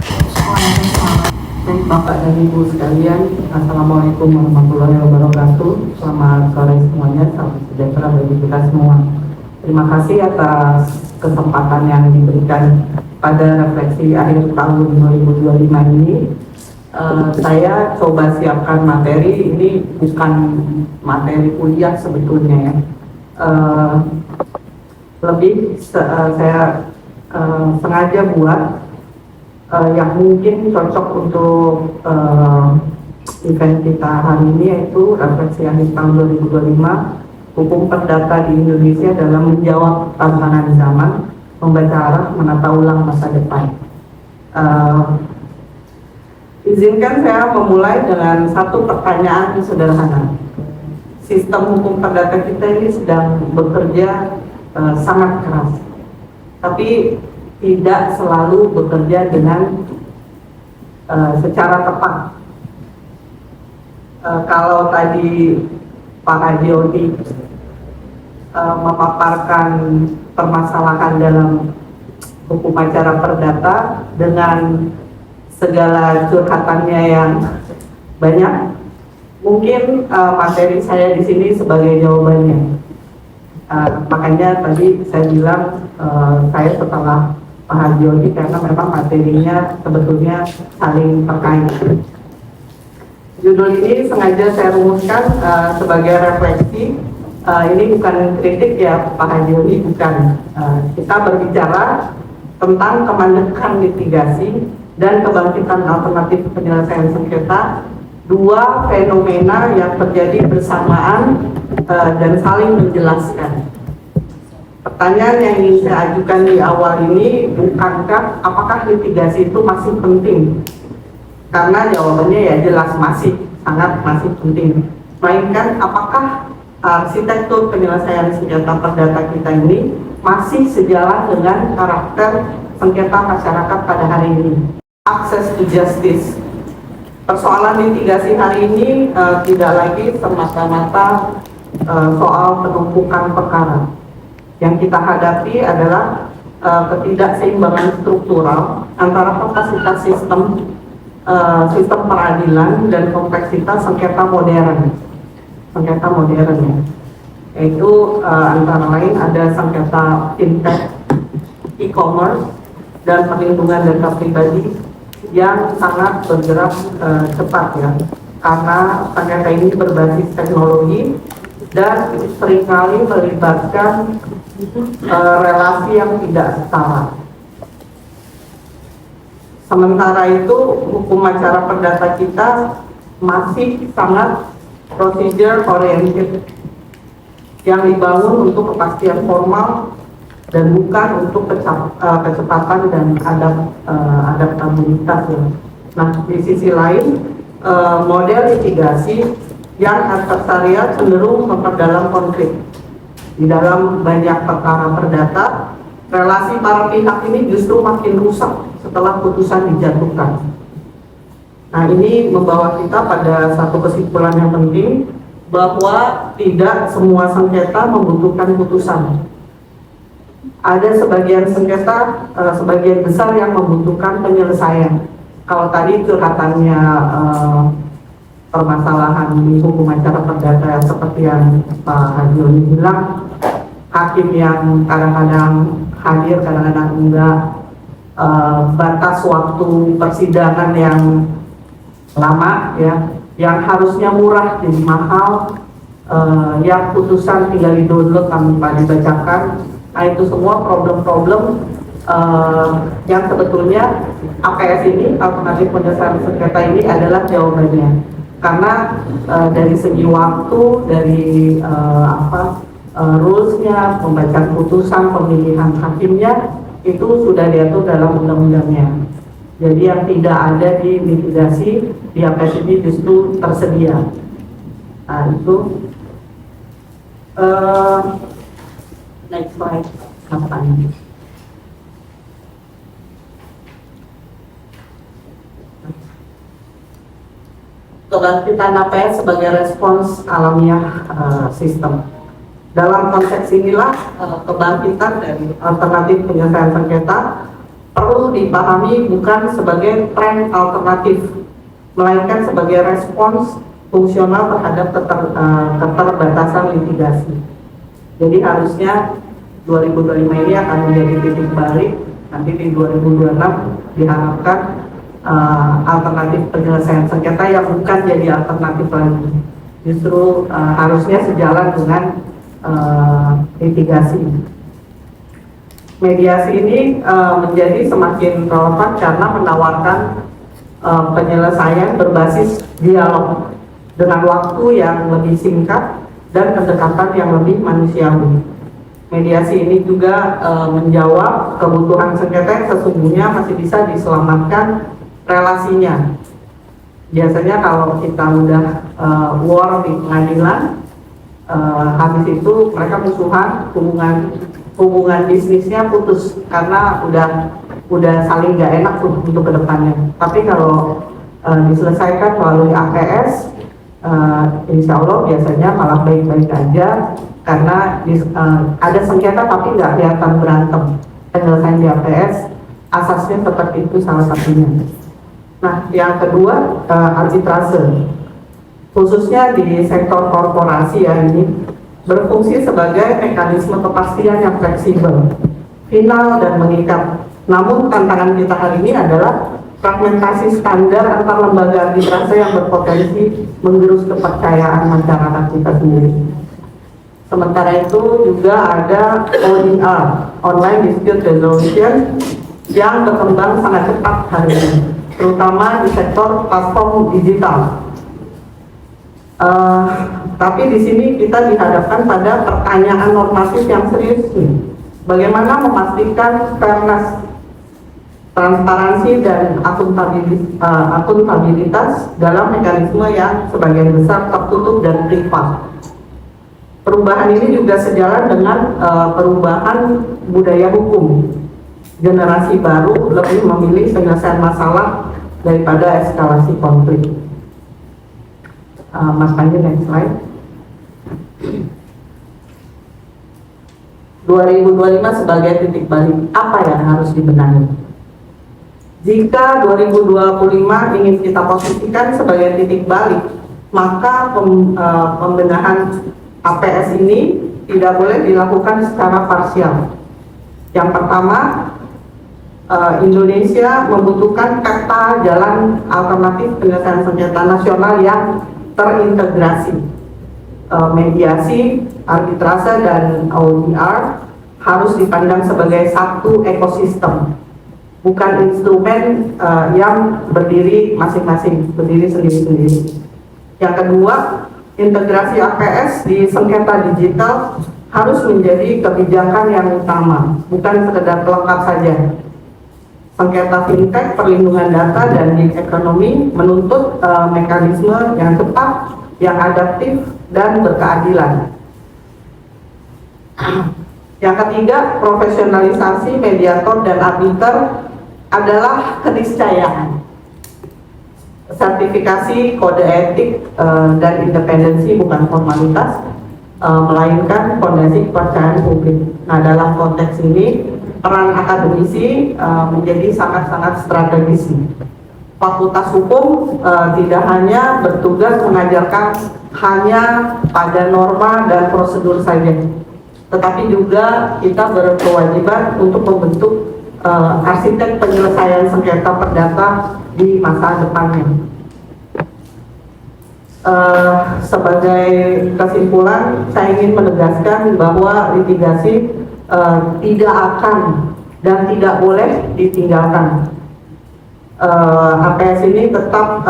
Baik Bapak dan Ibu sekalian, Assalamualaikum warahmatullahi wabarakatuh. Selamat sore semuanya, salam sejahtera bagi kita semua. Terima kasih atas kesempatan yang diberikan pada refleksi akhir tahun 2025 ini. Saya coba siapkan materi, ini bukan materi kuliah sebetulnya ya. Saya sengaja buat yang mungkin cocok untuk event kita hari ini, yaitu refleksi akhir tahun 2025 hukum perdata di Indonesia dalam menjawab tantangan zaman, membaca arah, menata ulang masa depan. Izinkan saya memulai dengan satu pertanyaan sederhana. Sistem hukum perdata kita ini sedang bekerja sangat keras, tapi tidak selalu bekerja dengan secara tepat. Kalau tadi Pak Haji Odi memaparkan permasalahan dalam hukum acara perdata dengan segala curhatannya yang banyak, mungkin materi saya di sini sebagai jawabannya. Makanya tadi saya bilang saya setelah Pak Haji Odi, karena memang materinya sebetulnya saling terkait. Judul ini sengaja saya rumuskan sebagai refleksi. Ini bukan kritik ya Pak Haji Odi, bukan. Kita berbicara tentang kemandekan litigasi dan kebangkitan alternatif penyelesaian sengketa, dua fenomena yang terjadi bersamaan dan saling menjelaskan. Pertanyaan yang ingin saya ajukan di awal ini, bukankah apakah litigasi itu masih penting? Karena jawabannya ya jelas masih, sangat masih penting. Melainkan apakah arsitektur penyelesaian sengketa perdata kita ini masih sejalan dengan karakter sengketa masyarakat pada hari ini? Access to justice. Persoalan litigasi hari ini tidak lagi semata-mata soal penumpukan perkara. Yang kita hadapi adalah ketidakseimbangan struktural antara kapasitas sistem peradilan dan kompleksitas sengketa modern. Sengketa modern ya. Yaitu antara lain ada sengketa fintech, e-commerce, dan perlindungan data pribadi yang sangat bergerak cepat ya. Karena sengketa ini berbasis teknologi dan seringkali melibatkan relasi yang tidak setara. Sementara itu hukum acara perdata kita masih sangat procedure oriented, yang dibangun untuk kepastian formal dan bukan untuk kecepatan dan adaptabilitas ya. Nah, di sisi lain model litigasi yang adversarial cenderung memperdalam konflik. Di dalam banyak perkara perdata, relasi para pihak ini justru makin rusak setelah putusan dijatuhkan. Nah, ini membawa kita pada satu kesimpulan yang penting, bahwa tidak semua sengketa membutuhkan putusan. Ada sebagian sengketa, sebagian besar yang membutuhkan penyelesaian. Kalau tadi curhatannya permasalahan di hukum acara perdata seperti yang Pak Haji Odi bilang, hakim yang kadang-kadang hadir, kadang-kadang enggak, batas waktu persidangan yang lama ya, yang harusnya murah jadi mahal, yang putusan tinggal di-download tanpa dibacakan. Nah, itu semua problem-problem yang sebetulnya APS ini, alternatif penyelesaian sengketa ini adalah jawabannya. Karena dari segi waktu, dari rulesnya, pembacaan putusan, pemilihan hakimnya itu sudah diatur dalam undang-undangnya. Jadi yang tidak ada di litigasi di APS ini justru tersedia. Nah, itu next slide. Kapan? Kebangkitan APS sebagai respons alamiah sistem. Dalam konteks inilah kebangkitan dari alternatif penyelesaian sengketa perlu dipahami bukan sebagai tren alternatif melainkan sebagai respons fungsional terhadap keterbatasan litigasi. Jadi harusnya 2025 ini akan menjadi titik balik, nanti di 2026 diharapkan alternatif penyelesaian sengketa yang bukan jadi alternatif lagi, justru harusnya sejalan dengan litigasi. Mediasi ini menjadi semakin relevan karena menawarkan penyelesaian berbasis dialog dengan waktu yang lebih singkat dan pendekatan yang lebih manusiawi. Mediasi ini juga menjawab kebutuhan sengketa yang sesungguhnya masih bisa diselamatkan relasinya. Biasanya kalau kita udah war di pengadilan, habis itu mereka musuhan, hubungan bisnisnya putus karena udah saling nggak enak tuh untuk kedepannya. Tapi kalau diselesaikan melalui APS, insya Allah biasanya malah baik-baik aja karena ada sengketa tapi nggak kelihatan berantem. Penyelesaian di APS asasnya seperti itu salah satunya. Nah, yang kedua arbitrase, khususnya di sektor korporasi ya, ini berfungsi sebagai mekanisme kepastian yang fleksibel, final dan mengikat. Namun tantangan kita hari ini adalah fragmentasi standar antar lembaga arbitrase yang berpotensi menggerus kepercayaan masyarakat kita sendiri. Sementara itu juga ada ODR, Online Dispute Resolution, yang berkembang sangat cepat hari ini, terutama di sektor platform digital. Tapi di sini kita dihadapkan pada pertanyaan normatif yang serius nih. Bagaimana memastikan fairness, transparansi dan akuntabilitas dalam mekanisme yang sebagian besar tertutup dan privat. Perubahan ini juga sejalan dengan perubahan budaya hukum. Generasi baru lebih memilih penyelesaian masalah daripada eskalasi konflik. Mas Panji, next slide. 2025 sebagai titik balik, apa yang harus dibenahi? Jika 2025 ingin kita posisikan sebagai titik balik, maka pembenahan APS ini tidak boleh dilakukan secara parsial. Yang pertama, Indonesia membutuhkan peta jalan alternatif penyelesaian sengketa nasional yang terintegrasi. Mediasi, arbitrase, dan ODR harus dipandang sebagai satu ekosistem, bukan instrumen yang berdiri masing-masing, berdiri sendiri-sendiri. Yang kedua, integrasi APS di sengketa digital harus menjadi kebijakan yang utama, bukan sekedar pelengkap saja. Sengketa fintech, perlindungan data, dan gig ekonomi menuntut mekanisme yang cepat, yang adaptif, dan berkeadilan. Yang ketiga, profesionalisasi mediator dan arbiter adalah keniscayaan. Sertifikasi kode etik dan independensi bukan formalitas, melainkan fondasi kepercayaan publik. Nah, dalam konteks ini peran akademisi menjadi sangat-sangat strategis. Fakultas hukum tidak hanya bertugas mengajarkan hanya pada norma dan prosedur saja, tetapi juga kita berkewajiban untuk membentuk arsitek penyelesaian sengketa perdata di masa depannya. Sebagai kesimpulan, saya ingin menegaskan bahwa litigasi tidak akan dan tidak boleh ditinggalkan. APS ini tetap,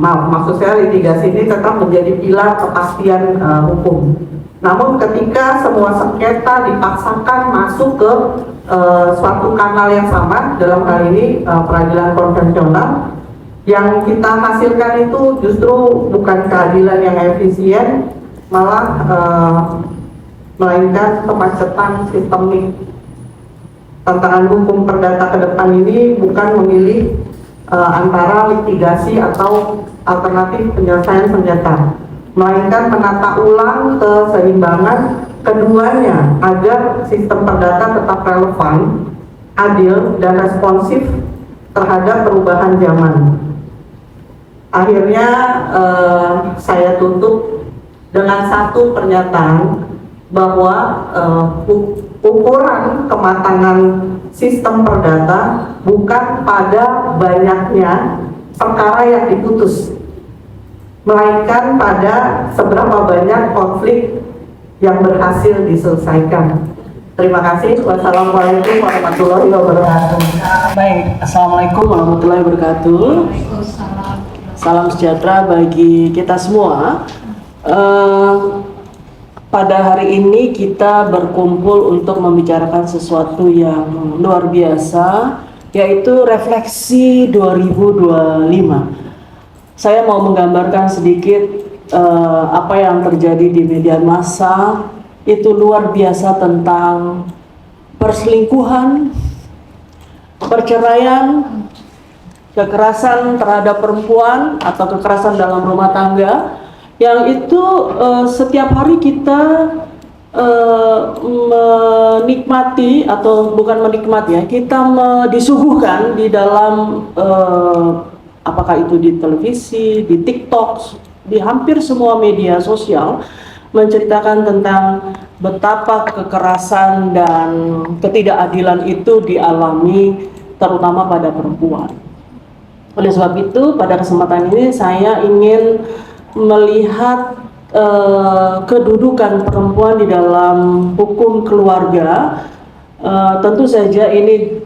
maksud saya litigasi ini tetap menjadi pilar kepastian hukum. Namun ketika semua sengketa dipaksakan masuk ke suatu kanal yang sama, dalam hal ini peradilan konvensional, yang kita hasilkan itu justru bukan keadilan yang efisien, malah melainkan kemacetan sistemik. Tantangan hukum perdata ke depan ini bukan memilih antara litigasi atau alternatif penyelesaian sengketa, melainkan menata ulang keseimbangan keduanya agar sistem perdata tetap relevan, adil, dan responsif terhadap perubahan zaman. akhirnya saya tutup dengan satu pernyataan bahwa ukuran kematangan sistem perdata bukan pada banyaknya perkara yang diputus, melainkan pada seberapa banyak konflik yang berhasil diselesaikan. Terima kasih. Wassalamualaikum warahmatullahi wabarakatuh. Baik, Assalamualaikum warahmatullahi wabarakatuh. Salam sejahtera bagi kita semua. Pada hari ini kita berkumpul untuk membicarakan sesuatu yang luar biasa, yaitu refleksi 2025. Saya mau menggambarkan sedikit apa yang terjadi di media massa. Itu luar biasa tentang perselingkuhan, perceraian, kekerasan terhadap perempuan atau kekerasan dalam rumah tangga, yang itu setiap hari kita menikmati, atau bukan menikmati ya, kita disuguhkan di dalam apakah itu di televisi, di TikTok, di hampir semua media sosial, menceritakan tentang betapa kekerasan dan ketidakadilan itu dialami terutama pada perempuan. Oleh sebab itu, pada kesempatan ini saya ingin melihat kedudukan perempuan di dalam hukum keluarga. Tentu saja ini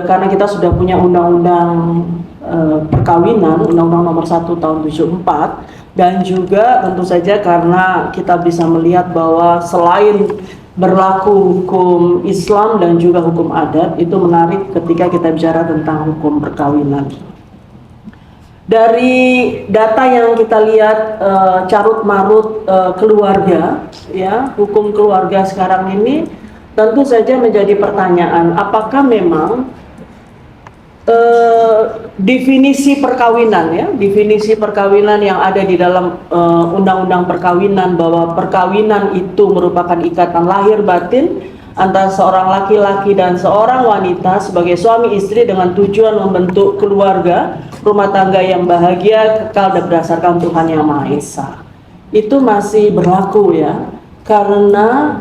karena kita sudah punya undang-undang perkawinan, Undang-Undang Nomor 1 Tahun 74, dan juga tentu saja karena kita bisa melihat bahwa selain berlaku hukum Islam dan juga hukum adat, itu menarik ketika kita bicara tentang hukum perkawinan. Dari data yang kita lihat carut marut keluarga, ya, hukum keluarga sekarang ini tentu saja menjadi pertanyaan, apakah memang definisi perkawinan, ya, definisi perkawinan yang ada di dalam undang-undang perkawinan, bahwa perkawinan itu merupakan ikatan lahir batin antara seorang laki-laki dan seorang wanita sebagai suami istri dengan tujuan membentuk keluarga rumah tangga yang bahagia kekal dan berdasarkan Tuhan Yang Maha Esa. Itu masih berlaku, ya, karena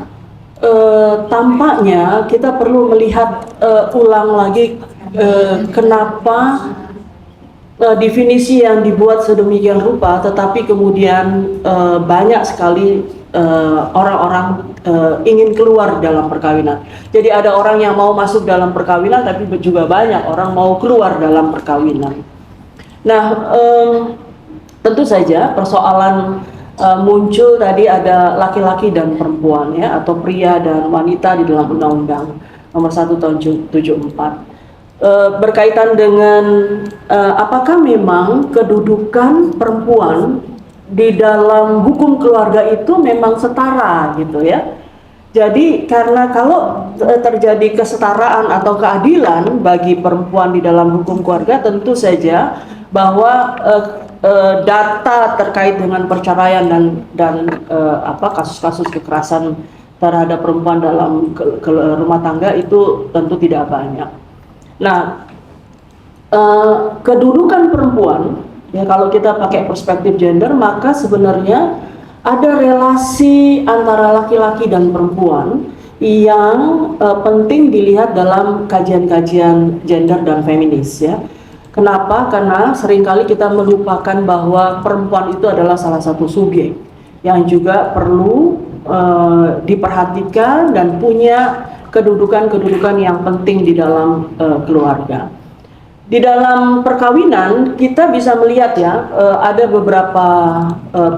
tampaknya kita perlu melihat ulang lagi kenapa definisi yang dibuat sedemikian rupa, tetapi kemudian banyak sekali orang-orang ingin keluar dalam perkawinan. Jadi ada orang yang mau masuk dalam perkawinan, tapi juga banyak orang mau keluar dalam perkawinan. Nah, tentu saja persoalan muncul tadi ada laki-laki dan perempuan, ya, atau pria dan wanita di dalam Undang-Undang Nomor 1 Tahun 74. Berkaitan dengan apakah memang kedudukan perempuan di dalam hukum keluarga itu memang setara, gitu, ya. Jadi karena kalau terjadi kesetaraan atau keadilan bagi perempuan di dalam hukum keluarga, tentu saja bahwa data terkait dengan perceraian dan kasus-kasus kekerasan terhadap perempuan dalam rumah tangga itu tentu tidak banyak. Nah, kedudukan perempuan, ya, kalau kita pakai perspektif gender, maka sebenarnya ada relasi antara laki-laki dan perempuan yang penting dilihat dalam kajian-kajian gender dan feminis, ya. Kenapa? Karena seringkali kita melupakan bahwa perempuan itu adalah salah satu subjek yang juga perlu diperhatikan dan punya kedudukan-kedudukan yang penting di dalam keluarga. Di dalam perkawinan kita bisa melihat, ya, ada beberapa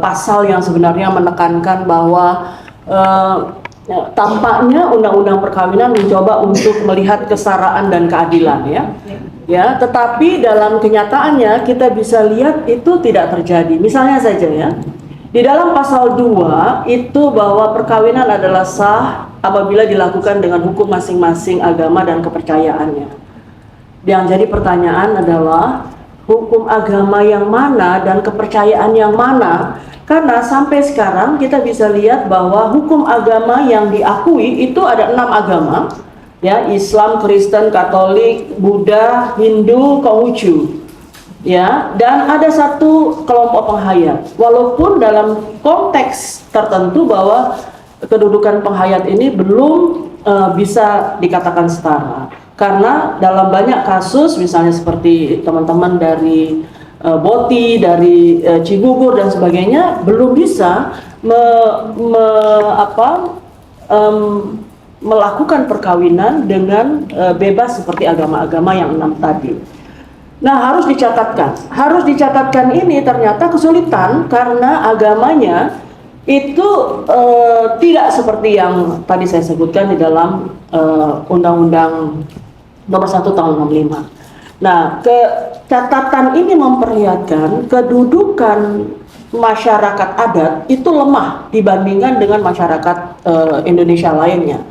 pasal yang sebenarnya menekankan bahwa tampaknya undang-undang perkawinan mencoba untuk melihat kesetaraan dan keadilan, ya. Ya, tetapi dalam kenyataannya kita bisa lihat itu tidak terjadi. Misalnya saja, ya, di dalam pasal 2 itu bahwa perkawinan adalah sah apabila dilakukan dengan hukum masing-masing agama dan kepercayaannya. Yang jadi pertanyaan adalah hukum agama yang mana dan kepercayaan yang mana? Karena sampai sekarang kita bisa lihat bahwa hukum agama yang diakui itu ada 6 agama, ya, Islam, Kristen, Katolik, Buddha, Hindu, Konghucu. ya, dan ada satu kelompok penghayat. Walaupun dalam konteks tertentu bahwa kedudukan penghayat ini belum bisa dikatakan setara, karena dalam banyak kasus, misalnya seperti teman-teman dari Boti, dari Cigugur dan sebagainya, belum bisa melakukan perkawinan dengan bebas seperti agama-agama yang 6 tadi. Nah, harus dicatatkan ini ternyata kesulitan karena agamanya itu tidak seperti yang tadi saya sebutkan di dalam Undang-Undang Nomor 1 Tahun 65. Nah, catatan ini memperlihatkan kedudukan masyarakat adat itu lemah dibandingkan dengan masyarakat Indonesia lainnya.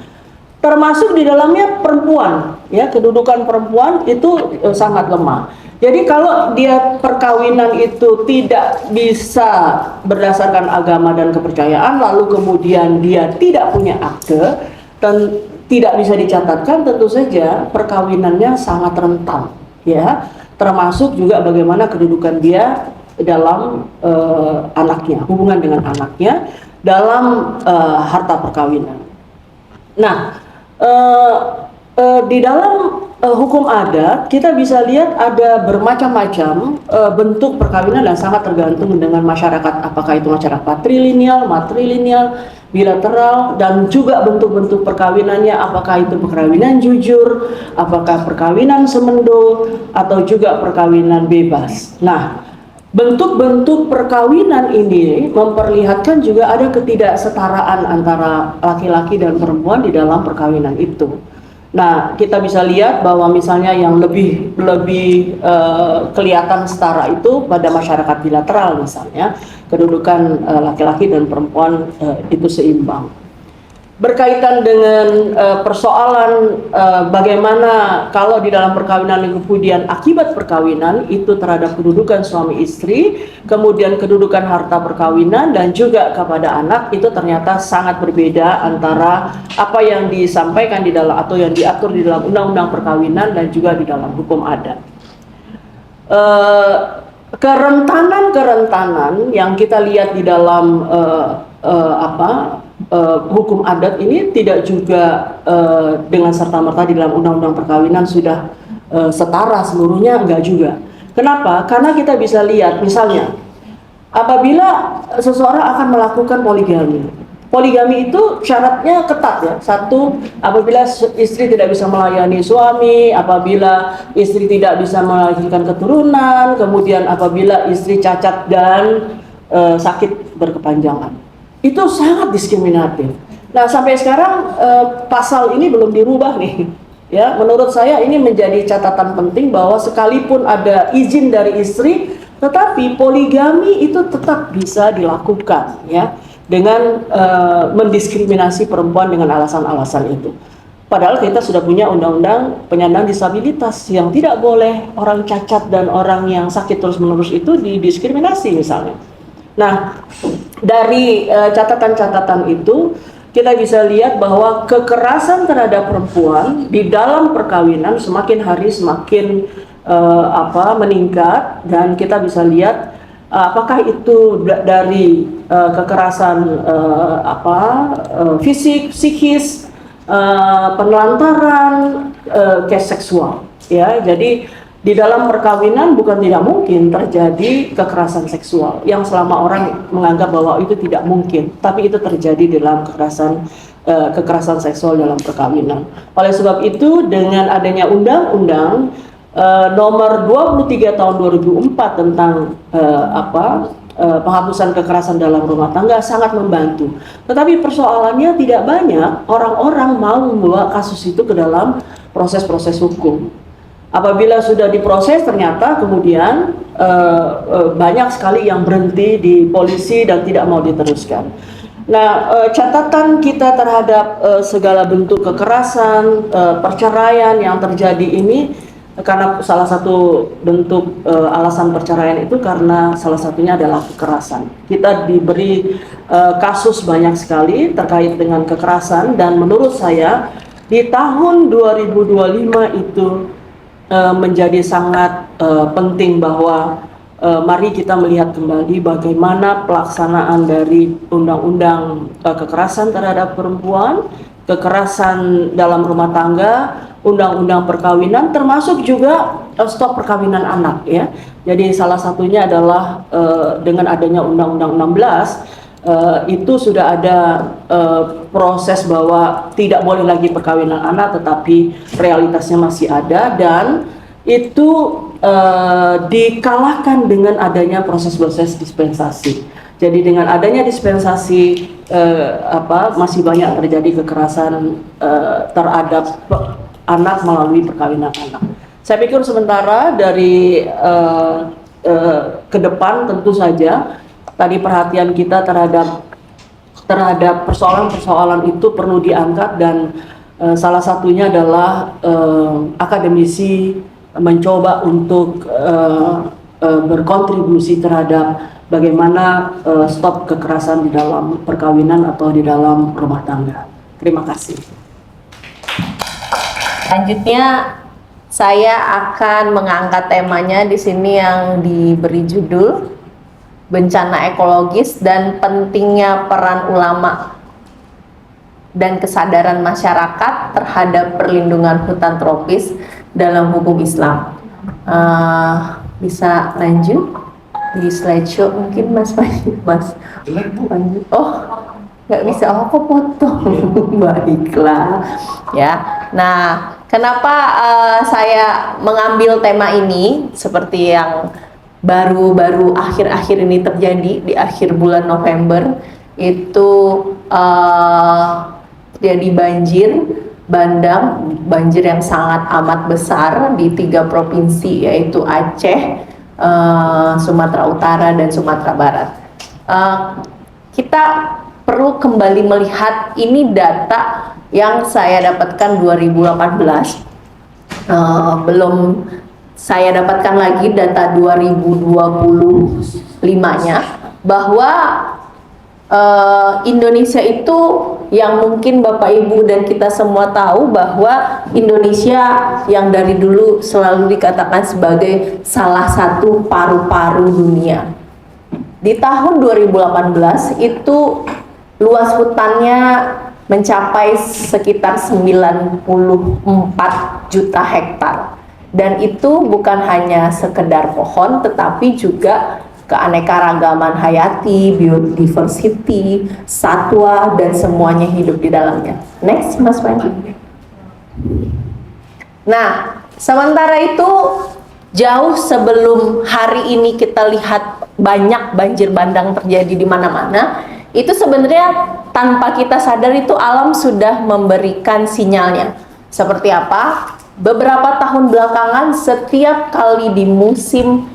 Termasuk di dalamnya perempuan, ya, kedudukan perempuan itu sangat lemah. Jadi kalau dia perkawinan itu tidak bisa berdasarkan agama dan kepercayaan, lalu kemudian dia tidak punya akte dan tidak bisa dicatatkan, tentu saja perkawinannya sangat rentan, ya. Termasuk juga bagaimana kedudukan dia dalam anaknya, hubungan dengan anaknya dalam harta perkawinan. Nah, di dalam hukum adat kita bisa lihat ada bermacam-macam bentuk perkawinan dan sangat tergantung dengan masyarakat, apakah itu masyarakat patrilineal, matrilineal, bilateral, dan juga bentuk-bentuk perkawinannya, apakah itu perkawinan jujur, apakah perkawinan semendo, atau juga perkawinan bebas. Nah, bentuk-bentuk perkawinan ini memperlihatkan juga ada ketidaksetaraan antara laki-laki dan perempuan di dalam perkawinan itu. Nah, kita bisa lihat bahwa misalnya yang lebih kelihatan setara itu pada masyarakat bilateral, misalnya kedudukan laki-laki dan perempuan itu seimbang. Berkaitan dengan persoalan bagaimana kalau di dalam perkawinan kemudian akibat perkawinan itu terhadap kedudukan suami istri, kemudian kedudukan harta perkawinan dan juga kepada anak, itu ternyata sangat berbeda antara apa yang disampaikan di dalam atau yang diatur di dalam undang-undang perkawinan dan juga di dalam hukum adat. Kerentanan yang kita lihat di dalam hukum adat ini tidak juga dengan serta-merta di dalam undang-undang perkawinan sudah setara seluruhnya, enggak juga. Kenapa? Karena kita bisa lihat misalnya apabila seseorang akan melakukan poligami. Poligami itu syaratnya ketat, ya. Satu, apabila istri tidak bisa melayani suami, apabila istri tidak bisa melahirkan keturunan, kemudian apabila istri cacat dan sakit berkepanjangan. Itu sangat diskriminatif. Nah, sampai sekarang pasal ini belum dirubah nih. Ya, menurut saya ini menjadi catatan penting bahwa sekalipun ada izin dari istri, tetapi poligami itu tetap bisa dilakukan, ya, dengan mendiskriminasi perempuan dengan alasan-alasan itu. Padahal kita sudah punya undang-undang penyandang disabilitas yang tidak boleh orang cacat dan orang yang sakit terus-menerus itu didiskriminasi misalnya. Nah, dari catatan-catatan itu kita bisa lihat bahwa kekerasan terhadap perempuan di dalam perkawinan semakin hari semakin meningkat, dan kita bisa lihat apakah itu dari kekerasan fisik, psikis, penelantaran, ke seksual, ya. Jadi di dalam perkawinan bukan tidak mungkin terjadi kekerasan seksual yang selama orang menganggap bahwa itu tidak mungkin, tapi itu terjadi dalam kekerasan seksual dalam perkawinan. Oleh sebab itu, dengan adanya undang-undang nomor 23 tahun 2004 tentang penghapusan kekerasan dalam rumah tangga sangat membantu. Tetapi persoalannya tidak banyak orang-orang mau membawa kasus itu ke dalam proses-proses hukum. Apabila sudah diproses, ternyata kemudian banyak sekali yang berhenti di polisi dan tidak mau diteruskan. Nah, catatan kita terhadap segala bentuk kekerasan, perceraian yang terjadi ini, karena salah satu bentuk alasan perceraian itu karena salah satunya adalah kekerasan. Kita diberi kasus banyak sekali terkait dengan kekerasan, dan menurut saya di tahun 2025 itu menjadi sangat penting bahwa mari kita melihat kembali bagaimana pelaksanaan dari undang-undang kekerasan terhadap perempuan, kekerasan dalam rumah tangga, undang-undang perkawinan, termasuk juga stop perkawinan anak ya. Jadi salah satunya adalah dengan adanya undang-undang 16 itu sudah ada proses bahwa tidak boleh lagi perkawinan anak, tetapi realitasnya masih ada, dan itu dikalahkan dengan adanya proses-proses dispensasi. Jadi dengan adanya dispensasi masih banyak terjadi kekerasan terhadap anak melalui perkawinan anak. Saya pikir sementara dari ke depan tentu saja tadi perhatian kita terhadap persoalan-persoalan itu perlu diangkat, dan salah satunya adalah akademisi mencoba untuk berkontribusi terhadap bagaimana stop kekerasan di dalam perkawinan atau di dalam rumah tangga. Terima kasih. Selanjutnya saya akan mengangkat temanya di sini yang diberi judul bencana ekologis dan pentingnya peran ulama dan kesadaran masyarakat terhadap perlindungan hutan tropis dalam hukum Islam. Bisa lanjut di slideshow mungkin Mas Panji, Mas. Lanjut. Oh, nggak bisa, aku potong. Baiklah, ya. Nah, kenapa saya mengambil tema ini seperti yang baru-baru akhir-akhir ini terjadi di akhir bulan November itu jadi banjir yang sangat amat besar di 3 provinsi, yaitu Aceh, Sumatera Utara, dan Sumatera Barat. Kita perlu kembali melihat ini data yang saya dapatkan 2018, belum saya dapatkan lagi data 2025-nya, bahwa Indonesia itu yang mungkin Bapak Ibu dan kita semua tahu bahwa Indonesia yang dari dulu selalu dikatakan sebagai salah satu paru-paru dunia. Di tahun 2018 itu luas hutannya mencapai sekitar 94 juta hektar. Dan itu bukan hanya sekedar pohon, tetapi juga keanekaragaman hayati, biodiversity, satwa, dan semuanya hidup di dalamnya. Next, Mas Panji. Nah, sementara itu jauh sebelum hari ini kita lihat banyak banjir bandang terjadi di mana-mana, itu sebenarnya tanpa kita sadar itu alam sudah memberikan sinyalnya. Seperti apa? Beberapa tahun belakangan setiap kali di musim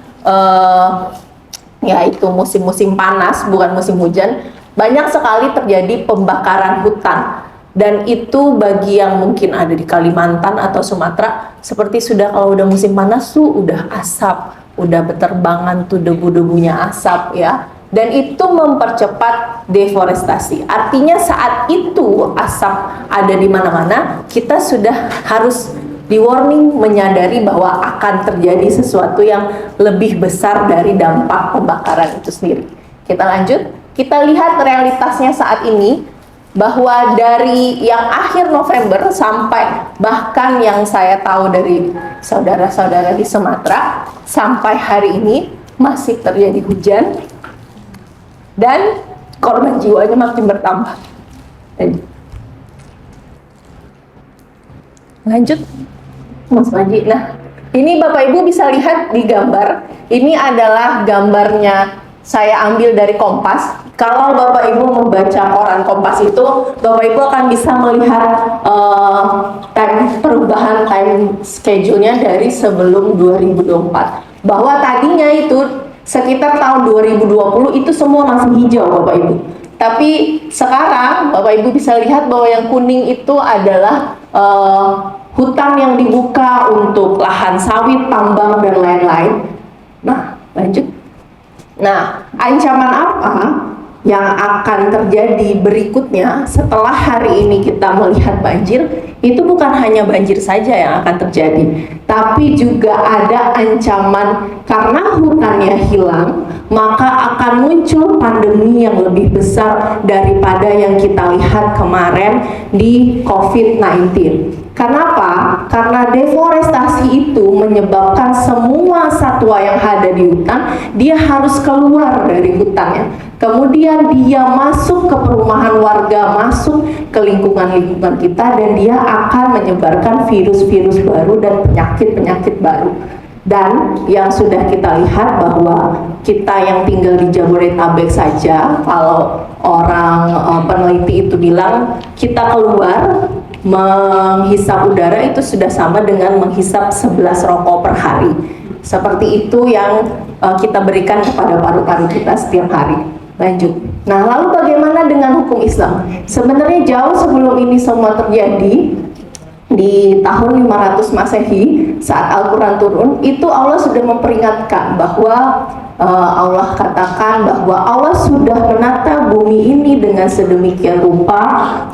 yaitu musim-musim panas, bukan musim hujan, banyak sekali terjadi pembakaran hutan. Dan itu bagi yang mungkin ada di Kalimantan atau Sumatera, seperti sudah kalau udah musim panas tuh udah asap, udah beterbangan tuh debu-debunya asap ya. Dan itu mempercepat deforestasi. Artinya saat itu asap ada di mana-mana, kita sudah harus di warning, menyadari bahwa akan terjadi sesuatu yang lebih besar dari dampak pembakaran itu sendiri. Kita lanjut, kita lihat realitasnya saat ini, bahwa dari yang akhir November sampai bahkan yang saya tahu dari saudara-saudara di Sumatera, sampai hari ini masih terjadi hujan dan korban jiwanya makin bertambah. Lanjut, Mas Panji. Nah, ini Bapak Ibu bisa lihat di gambar. Ini adalah gambarnya saya ambil dari Kompas. Kalau Bapak Ibu membaca koran Kompas itu, Bapak Ibu akan bisa melihat perubahan time schedule-nya dari sebelum 2024. Bahwa tadinya itu sekitar tahun 2020 itu semua masih hijau Bapak Ibu. Tapi sekarang Bapak Ibu bisa lihat bahwa yang kuning itu adalah hutan yang dibuka untuk lahan sawit, tambang, dan lain-lain. Nah, lanjut. Nah, ancaman apa yang akan terjadi berikutnya setelah hari ini kita melihat banjir, itu bukan hanya banjir saja yang akan terjadi, tapi juga ada ancaman karena hutannya hilang, maka akan muncul pandemi yang lebih besar daripada yang kita lihat kemarin di COVID-19. Kenapa? Karena deforestasi itu menyebabkan semua satwa yang ada di hutan, dia harus keluar dari hutannya. Kemudian dia masuk ke perumahan warga, masuk ke lingkungan-lingkungan kita, dan dia akan menyebarkan virus-virus baru dan penyakit-penyakit baru. Dan yang sudah kita lihat bahwa kita yang tinggal di Jabodetabek saja, kalau orang peneliti itu bilang kita keluar menghisap udara itu sudah sama dengan menghisap 11 rokok per hari. Seperti itu yang kita berikan kepada paru-paru kita setiap hari. Lanjut. Nah, lalu bagaimana dengan hukum Islam? Sebenarnya jauh sebelum ini semua terjadi, di tahun 500 Masehi saat Al-Quran turun, itu Allah sudah memperingatkan bahwa Allah katakan bahwa Allah sudah menata bumi ini dengan sedemikian rupa,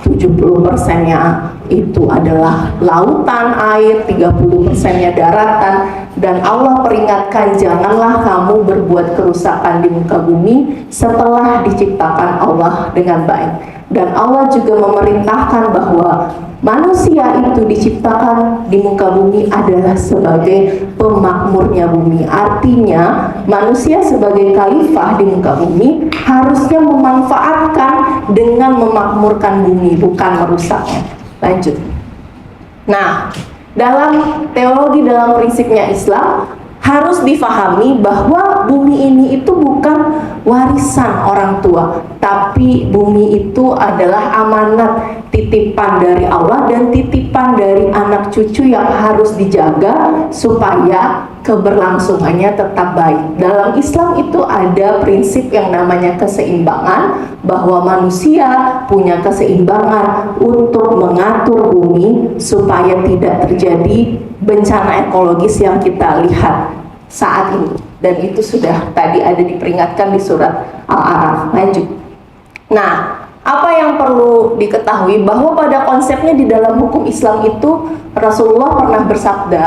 70%-nya itu adalah lautan, air, 30%-nya daratan, dan Allah peringatkan janganlah kamu berbuat kerusakan di muka bumi setelah diciptakan Allah dengan baik. Dan Allah juga memerintahkan bahwa manusia itu diciptakan di muka bumi adalah sebagai pemakmurnya bumi. Artinya manusia sebagai khalifah di muka bumi harusnya memanfaatkan dengan memakmurkan bumi, bukan merusaknya. Lanjut. Nah, dalam teologi, dalam prinsipnya Islam, harus difahami bahwa bumi ini itu bukan warisan orang tua, tapi bumi itu adalah amanat, titipan dari Allah dan titipan dari anak cucu yang harus dijaga supaya keberlangsungannya tetap baik. Dalam Islam itu ada prinsip yang namanya keseimbangan, bahwa manusia punya keseimbangan untuk mengatur bumi supaya tidak terjadi bencana ekologis yang kita lihat saat ini. Dan itu sudah tadi ada diperingatkan di surat Al-A'raf. Lanjut. Nah, apa yang perlu diketahui bahwa pada konsepnya di dalam hukum Islam itu Rasulullah pernah bersabda,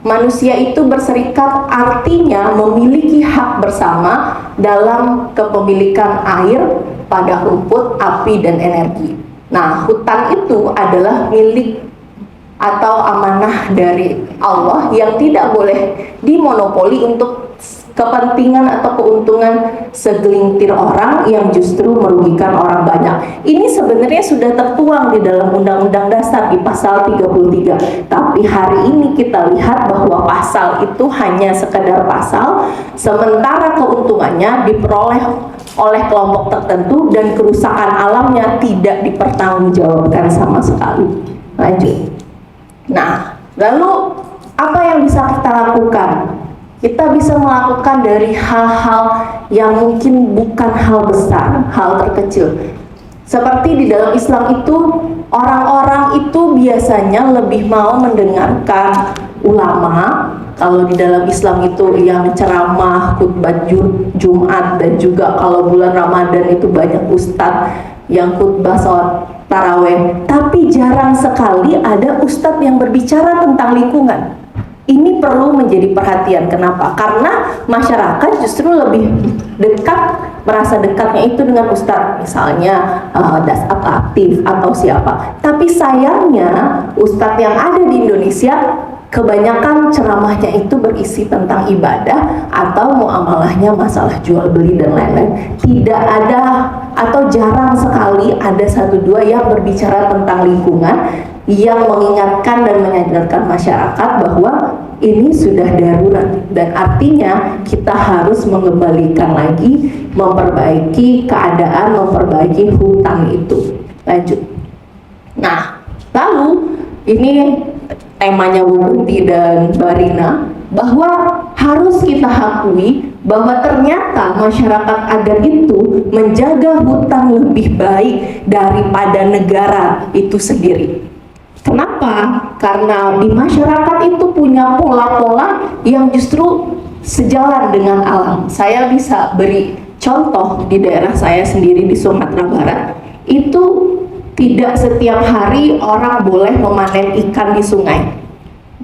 manusia itu berserikat artinya memiliki hak bersama dalam kepemilikan air, pada rumput, api, dan energi. Nah, hutan itu adalah milik atau amanah dari Allah yang tidak boleh dimonopoli untuk kepentingan atau keuntungan segelintir orang yang justru merugikan orang banyak. Ini sebenarnya sudah tertuang di dalam Undang-Undang Dasar di pasal 33. Tapi hari ini kita lihat bahwa pasal itu hanya sekedar pasal, sementara keuntungannya diperoleh oleh kelompok tertentu dan kerusakan alamnya tidak dipertanggungjawabkan sama sekali. Lanjut. Nah, lalu apa yang bisa kita lakukan? Kita bisa melakukan dari hal-hal yang mungkin bukan hal besar, hal terkecil. Seperti di dalam Islam itu, orang-orang itu biasanya lebih mau mendengarkan ulama. Kalau di dalam Islam itu yang ceramah, khutbah Jumat, dan juga kalau bulan Ramadan itu banyak ustadz yang khutbah sholat taraweh. Tapi jarang sekali ada ustadz yang berbicara tentang lingkungan. Ini perlu menjadi perhatian. Kenapa? Karena masyarakat justru lebih dekat, merasa dekatnya itu dengan ustadz, misalnya das aktif atau siapa. Tapi sayangnya ustadz yang ada di Indonesia kebanyakan ceramahnya itu berisi tentang ibadah atau muamalahnya masalah jual beli dan lain-lain. Tidak ada atau jarang sekali ada satu dua yang berbicara tentang lingkungan, yang mengingatkan dan menyadarkan masyarakat bahwa ini sudah darurat dan artinya kita harus mengembalikan lagi, memperbaiki keadaan, memperbaiki hutan itu. Lanjut. Nah, lalu ini temanya Bu Bunti dan Barina, bahwa harus kita akui bahwa ternyata masyarakat adat itu menjaga hutan lebih baik daripada negara itu sendiri. Kenapa? Karena di masyarakat itu punya pola-pola yang justru sejalan dengan alam. Saya bisa beri Contoh di daerah saya sendiri di Sumatera Barat, itu tidak setiap hari orang boleh memanen ikan di sungai.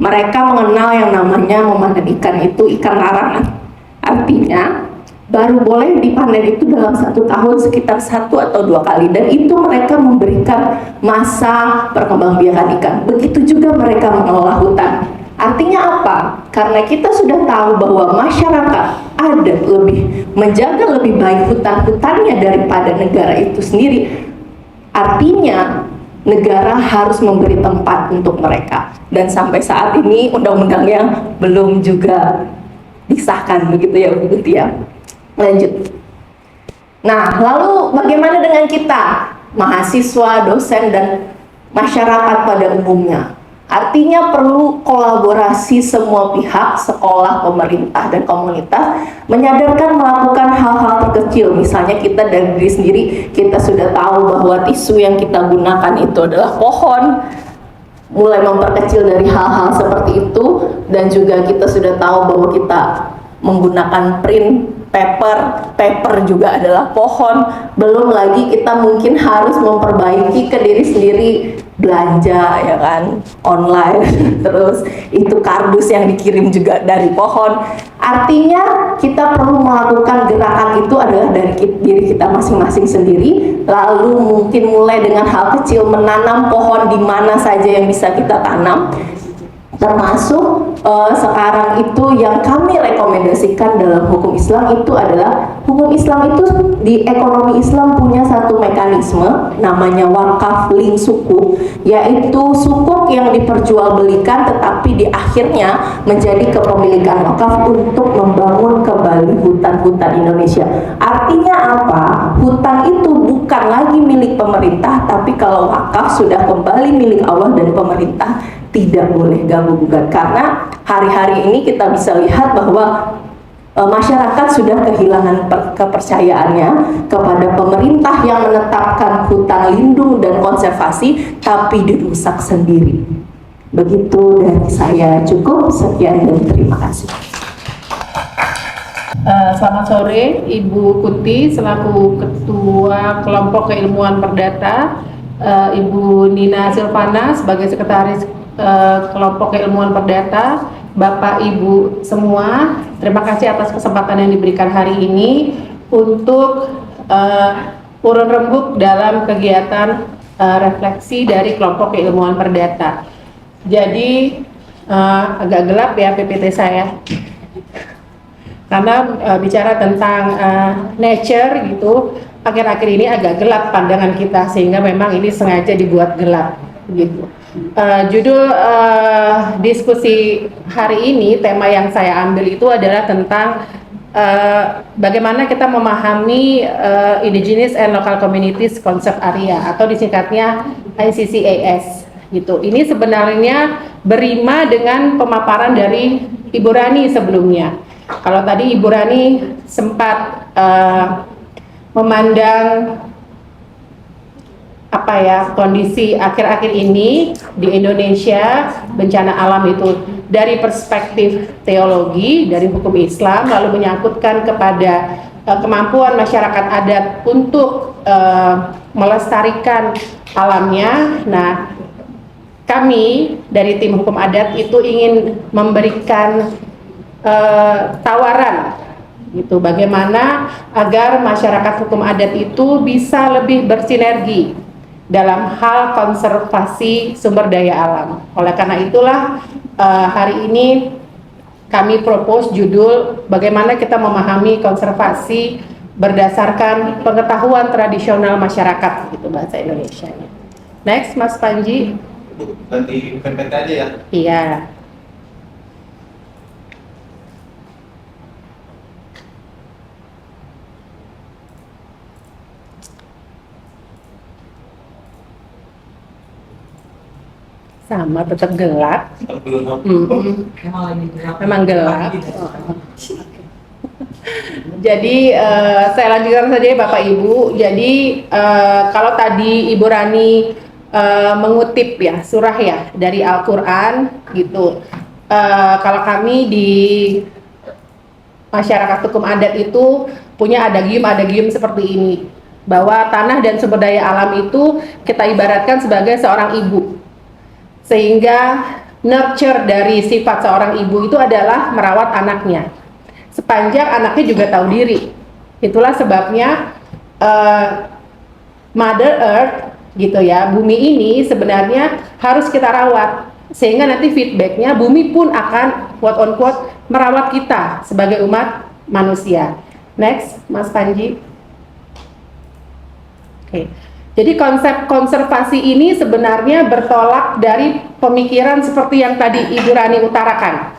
Mereka mengenal yang namanya memanen ikan itu ikan larangan. Artinya baru boleh dipanen itu dalam 1 tahun sekitar 1 atau 2 kali, dan itu mereka memberikan masa perkembangbiakan ikan. Begitu juga mereka mengelola hutan. Artinya apa? Karena kita sudah tahu bahwa masyarakat adat menjaga lebih baik hutan-hutannya daripada negara itu sendiri. Artinya negara harus memberi tempat untuk mereka. Dan sampai saat ini undang-undangnya belum juga disahkan, begitu ya Bu Tia. Lanjut. Nah, lalu bagaimana dengan kita, mahasiswa, dosen, dan masyarakat pada umumnya? Artinya perlu kolaborasi semua pihak, sekolah, pemerintah, dan komunitas, menyadarkan melakukan hal-hal terkecil. Misalnya kita dari diri sendiri, kita sudah tahu bahwa tisu yang kita gunakan itu adalah pohon, mulai memperkecil dari hal-hal seperti itu, dan juga kita sudah tahu bahwa kita menggunakan print paper juga adalah pohon. Belum lagi kita mungkin harus memperbaiki ke diri sendiri, belanja ya kan online terus itu kardus yang dikirim juga dari pohon. Artinya kita perlu melakukan gerakan itu adalah dari diri kita masing-masing sendiri, lalu mungkin mulai dengan hal kecil, menanam pohon di mana saja yang bisa kita tanam. Termasuk sekarang itu yang kami rekomendasikan dalam hukum Islam itu adalah, hukum Islam itu di ekonomi Islam punya satu mekanisme namanya wakaf link sukuk, yaitu sukuk yang diperjualbelikan tetapi di akhirnya menjadi kepemilikan wakaf untuk membangun kembali hutan-hutan Indonesia. Artinya apa? Hutan itu bukan lagi milik pemerintah, tapi kalau wakaf sudah kembali milik Allah dan pemerintah, tidak boleh ganggu-gugat. Karena hari-hari ini kita bisa lihat bahwa masyarakat sudah kehilangan kepercayaannya kepada pemerintah yang menetapkan hutan lindung dan konservasi, tapi dirusak sendiri. Begitu dari saya, cukup sekian dan terima kasih. Selamat sore, Ibu Kunti selaku Ketua Kelompok Keilmuan Perdata, Ibu Nina Silvana sebagai Sekretaris Kelompok Keilmuan Perdata, Bapak Ibu semua, terima kasih atas kesempatan yang diberikan hari ini untuk urun rembuk dalam kegiatan refleksi dari Kelompok Keilmuan Perdata. Jadi agak gelap ya PPT saya, karena bicara tentang nature gitu, akhir-akhir ini agak gelap pandangan kita, sehingga memang ini sengaja dibuat gelap gitu. Judul diskusi hari ini, tema yang saya ambil itu adalah tentang bagaimana kita memahami Indigenous and Local Communities Concept Area atau disingkatnya ICCAS gitu. Ini sebenarnya berima dengan pemaparan dari Ibu Rani sebelumnya. Kalau tadi Ibu Rani sempat memandang kondisi akhir-akhir ini di Indonesia, bencana alam itu dari perspektif teologi, dari hukum Islam, lalu menyangkutkan kepada kemampuan masyarakat adat untuk melestarikan alamnya. Nah, kami dari tim hukum adat itu ingin memberikan tawaran gitu, bagaimana agar masyarakat hukum adat itu bisa lebih bersinergi dalam hal konservasi sumber daya alam. Oleh karena itulah hari ini kami propose judul bagaimana kita memahami konservasi berdasarkan pengetahuan tradisional masyarakat, gitu bahasa Indonesianya. Next, Mas Panji. Ganti PPT aja ya. Iya. Sama, tetap gelap. Memang gelap. Jadi saya lanjutkan saja ya Bapak Ibu. Jadi kalau tadi Ibu Rani mengutip ya surah ya dari Al-Quran gitu. Kalau kami di masyarakat hukum adat itu punya adagium seperti ini, bahwa tanah dan sumber daya alam itu kita ibaratkan sebagai seorang ibu, sehingga nurture dari sifat seorang ibu itu adalah merawat anaknya sepanjang anaknya juga tahu diri. Itulah sebabnya Mother Earth gitu ya, bumi ini sebenarnya harus kita rawat, sehingga nanti feedbacknya bumi pun akan quote on quote merawat kita sebagai umat manusia. Next, Mas Panji. Oke. Jadi konsep konservasi ini sebenarnya bertolak dari pemikiran seperti yang tadi Ibu Rani utarakan,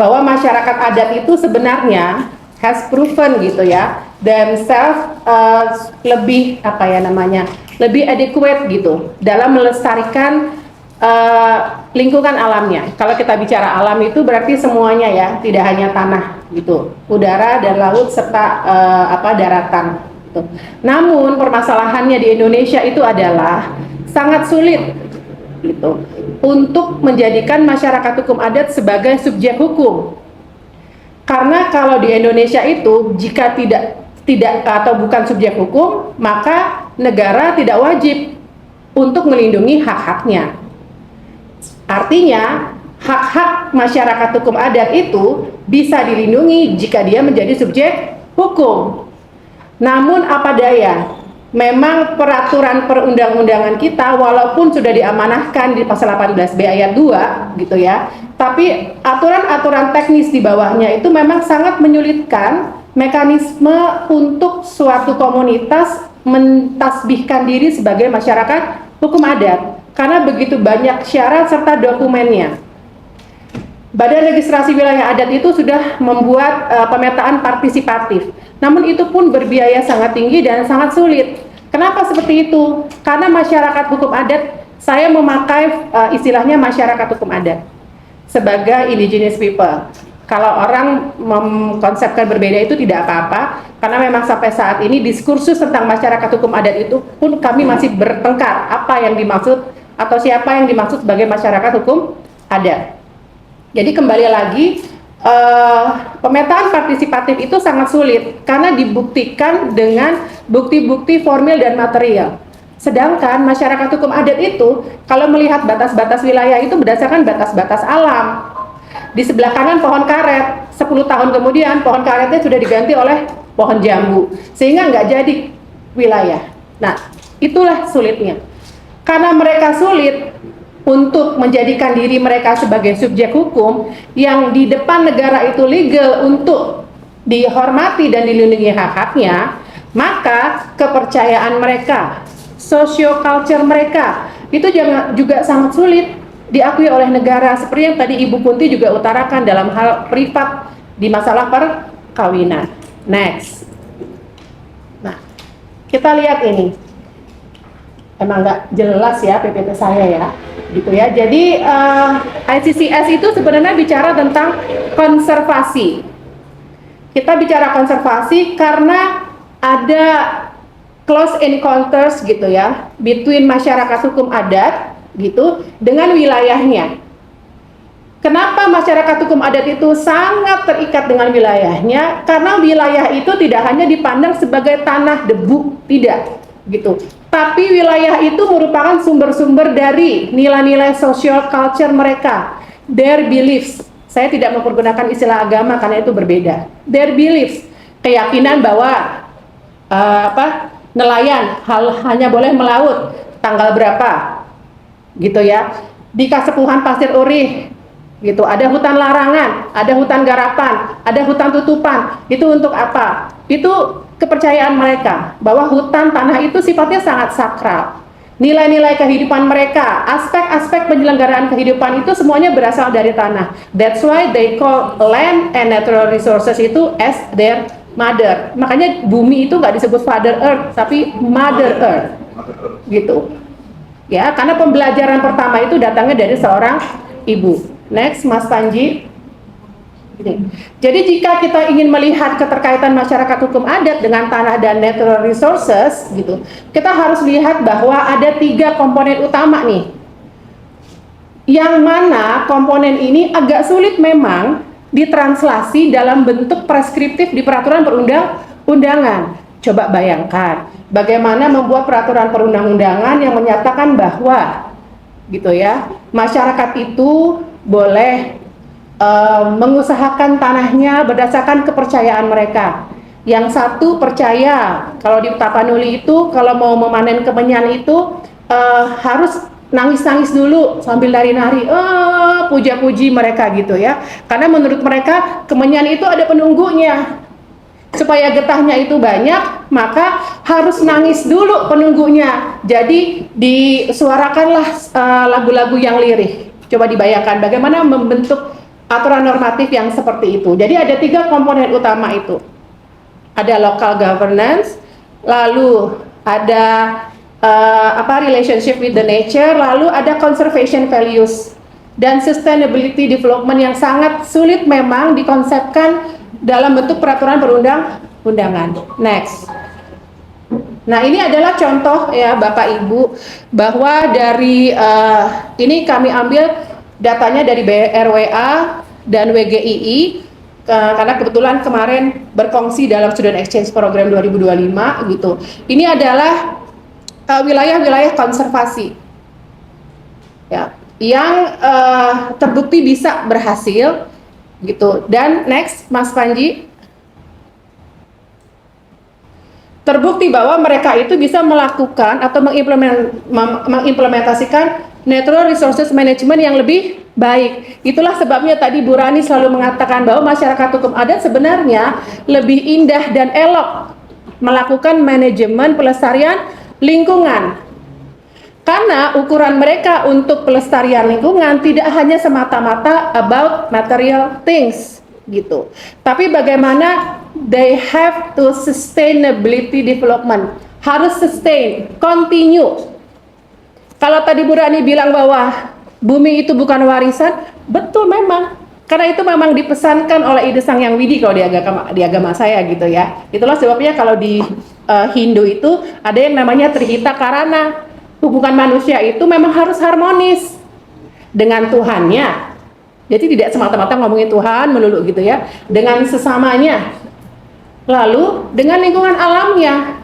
bahwa masyarakat adat itu sebenarnya has proven gitu ya, themselves lebih lebih adequate gitu dalam melestarikan lingkungan alamnya. Kalau kita bicara alam itu berarti semuanya ya, tidak hanya tanah gitu, udara dan laut serta daratan. Namun permasalahannya di Indonesia itu adalah sangat sulit gitu untuk menjadikan masyarakat hukum adat sebagai subjek hukum. Karena kalau di Indonesia itu jika tidak atau bukan subjek hukum, maka negara tidak wajib untuk melindungi hak-haknya. Artinya hak-hak masyarakat hukum adat itu bisa dilindungi jika dia menjadi subjek hukum. Namun apa daya, memang peraturan perundang-undangan kita walaupun sudah diamanahkan di pasal 18B ayat 2 gitu ya, tapi aturan-aturan teknis di bawahnya itu memang sangat menyulitkan mekanisme untuk suatu komunitas mentasbihkan diri sebagai masyarakat hukum adat karena begitu banyak syarat serta dokumennya. Badan Legislasi Wilayah Adat itu sudah membuat pemetaan partisipatif, namun itu pun berbiaya sangat tinggi dan sangat sulit. Kenapa seperti itu? Karena masyarakat hukum adat, saya memakai istilahnya masyarakat hukum adat sebagai indigenous people. Kalau orang mengkonsepkan berbeda itu tidak apa-apa, karena memang sampai saat ini diskursus tentang masyarakat hukum adat itu pun kami masih bertengkar apa yang dimaksud atau siapa yang dimaksud sebagai masyarakat hukum adat. Jadi kembali lagi, pemetaan partisipatif itu sangat sulit karena dibuktikan dengan bukti-bukti formil dan material. Sedangkan masyarakat hukum adat itu kalau melihat batas-batas wilayah itu berdasarkan batas-batas alam. Di sebelah kanan pohon karet, 10 tahun kemudian pohon karetnya sudah diganti oleh pohon jambu, sehingga nggak jadi wilayah. Nah, itulah sulitnya. Karena mereka sulit untuk menjadikan diri mereka sebagai subjek hukum yang di depan negara itu legal untuk dihormati dan dilindungi hak-haknya, maka kepercayaan mereka, socio-culture mereka itu juga sangat sulit diakui oleh negara, seperti yang tadi Ibu Kunti juga utarakan dalam hal privat di masalah perkawinan. Next. Nah, kita lihat ini. Emang nggak jelas ya PPT saya ya, gitu ya. Jadi ICCS itu sebenarnya bicara tentang konservasi. Kita bicara konservasi karena ada close encounters gitu ya, between masyarakat hukum adat gitu dengan wilayahnya. Kenapa masyarakat hukum adat itu sangat terikat dengan wilayahnya? Karena wilayah itu tidak hanya dipandang sebagai tanah debu, tidak gitu. Tapi wilayah itu merupakan sumber-sumber dari nilai-nilai social culture mereka, their beliefs. Saya tidak mempergunakan istilah agama karena itu berbeda. Their beliefs, keyakinan bahwa nelayan hanya boleh melaut tanggal berapa, gitu ya. Di Kasepuhan Pasir Urih, gitu. Ada hutan larangan, ada hutan garapan, ada hutan tutupan. Itu untuk apa? Itu kepercayaan mereka bahwa hutan tanah itu sifatnya sangat sakral. Nilai-nilai kehidupan mereka, aspek-aspek penyelenggaraan kehidupan itu semuanya berasal dari tanah. That's why they call land and natural resources itu as their mother. Makanya bumi itu nggak disebut Father Earth, tapi Mother Earth, gitu. Ya, karena pembelajaran pertama itu datangnya dari seorang ibu. Next, Mas Panji. Jadi jika kita ingin melihat keterkaitan masyarakat hukum adat dengan tanah dan natural resources gitu, kita harus lihat bahwa ada 3 komponen utama nih. Yang mana komponen ini agak sulit memang ditranslasi dalam bentuk preskriptif di peraturan undangan. Coba bayangkan bagaimana membuat peraturan perundang-undangan yang menyatakan bahwa gitu ya, masyarakat itu boleh mengusahakan tanahnya berdasarkan kepercayaan mereka. Yang satu percaya kalau di Tapanuli itu kalau mau memanen kemenyan itu harus nangis-nangis dulu sambil nari-nari, puja-puji mereka gitu ya. Karena menurut mereka kemenyan itu ada penunggunya. Supaya getahnya itu banyak, maka harus nangis dulu penunggunya. Jadi disuarakanlah lagu-lagu yang lirih. Coba dibayangkan bagaimana membentuk aturan normatif yang seperti itu. Jadi ada 3 komponen utama itu. Ada local governance, lalu ada relationship with the nature, lalu ada conservation values dan sustainability development yang sangat sulit memang dikonsepkan dalam bentuk peraturan perundang-undangan. Next. Nah, ini adalah contoh ya Bapak Ibu bahwa dari ini kami ambil datanya dari BRWA dan WGII karena kebetulan kemarin berkongsi dalam Student Exchange Program 2025 gitu. Ini adalah wilayah-wilayah konservasi ya yang terbukti bisa berhasil gitu. Dan next Mas Panji, terbukti bahwa mereka itu bisa melakukan atau mengimplementasikan natural resources management yang lebih baik. Itulah sebabnya tadi Bu Rani selalu mengatakan bahwa masyarakat hukum adat sebenarnya lebih indah dan elok melakukan manajemen pelestarian lingkungan. Karena ukuran mereka untuk pelestarian lingkungan tidak hanya semata-mata about material things gitu. Tapi bagaimana they have to sustainability development. Harus sustain, continue. Kalau tadi Bu Rani bilang bahwa bumi itu bukan warisan, betul memang. Karena itu memang dipesankan oleh Ide Sang Yang Widi kalau di agama saya gitu ya. Itulah sebabnya kalau di Hindu itu ada yang namanya Trihita Karana. Hubungan manusia itu memang harus harmonis dengan Tuhannya. Jadi tidak semata-mata ngomongin Tuhan melulu gitu ya, dengan sesamanya. Lalu dengan lingkungan alamnya.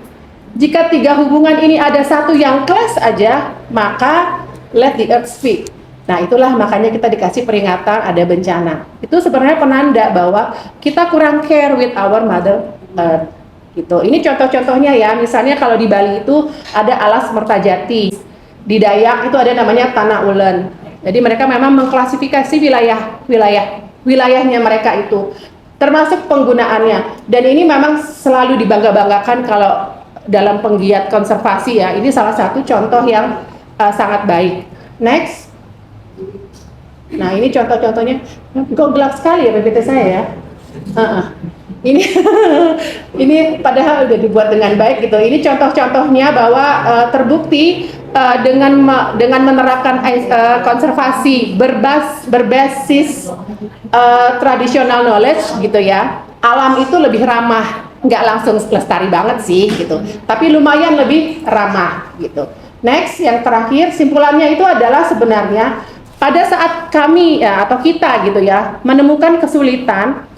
Jika 3 hubungan ini ada satu yang clash aja, maka let the earth speak. Nah, itulah makanya kita dikasih peringatan ada bencana. Itu sebenarnya penanda bahwa kita kurang care with our mother earth. Gitu. Ini contoh-contohnya ya, misalnya kalau di Bali itu ada alas Mertajati, di Dayak itu ada namanya Tanah Ulen. Jadi mereka memang mengklasifikasi wilayahnya mereka itu, termasuk penggunaannya. Dan ini memang selalu dibangga-banggakan kalau dalam penggiat konservasi ya. Ini salah satu contoh yang sangat baik. Next. Nah, ini contoh-contohnya. Kok gelap sekali ya PPT saya ya. Ini padahal udah dibuat dengan baik gitu. Ini contoh-contohnya bahwa terbukti dengan menerapkan konservasi berbasis traditional knowledge gitu ya. Alam itu lebih ramah, nggak langsung lestari banget sih gitu, tapi lumayan lebih ramah gitu. Next, yang terakhir simpulannya itu adalah sebenarnya pada saat kami ya, atau kita gitu ya menemukan kesulitan